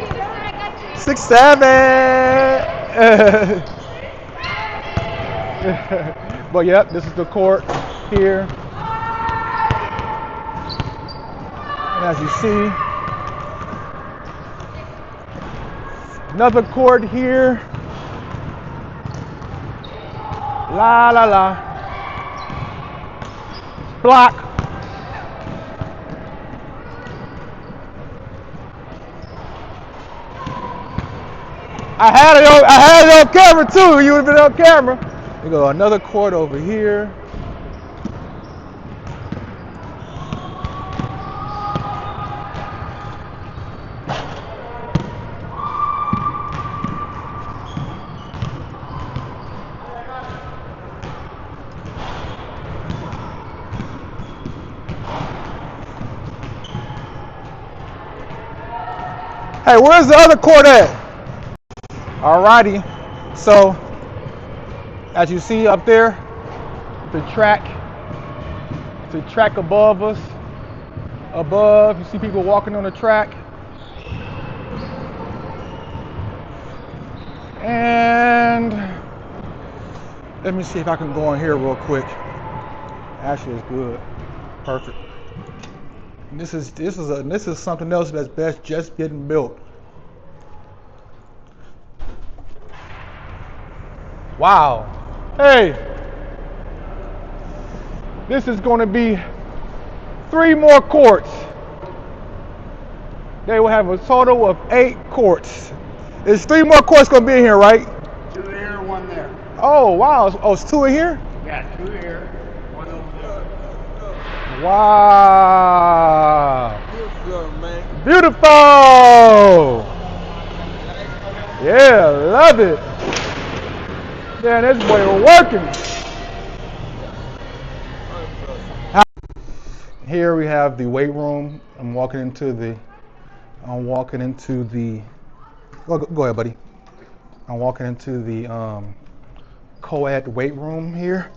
6'7". But yep, this is the court here. And as you see, another court here. La la la. Block. I had it on camera too. You would have been on camera. We go another court over here. Hey, where's the other court at? Alrighty. So, as you see up there, the track above us. Above, you see people walking on the track. And let me see if I can go in here real quick. Actually, it's good. Perfect. And this is something else that's just getting built. Wow. Hey, this is going to be 3 more courts. They will have a total of 8 courts. There's 3 more courts going to be in here, right? 2 here, 1 there. Oh, wow. Oh, it's 2 in here? Yeah, 2 here, 1 over there. Wow. Beautiful, man. Beautiful. Yeah, love it. Man, this boy working. Here we have the weight room. I'm walking into the. Go ahead, buddy. I'm walking into the co-ed weight room here.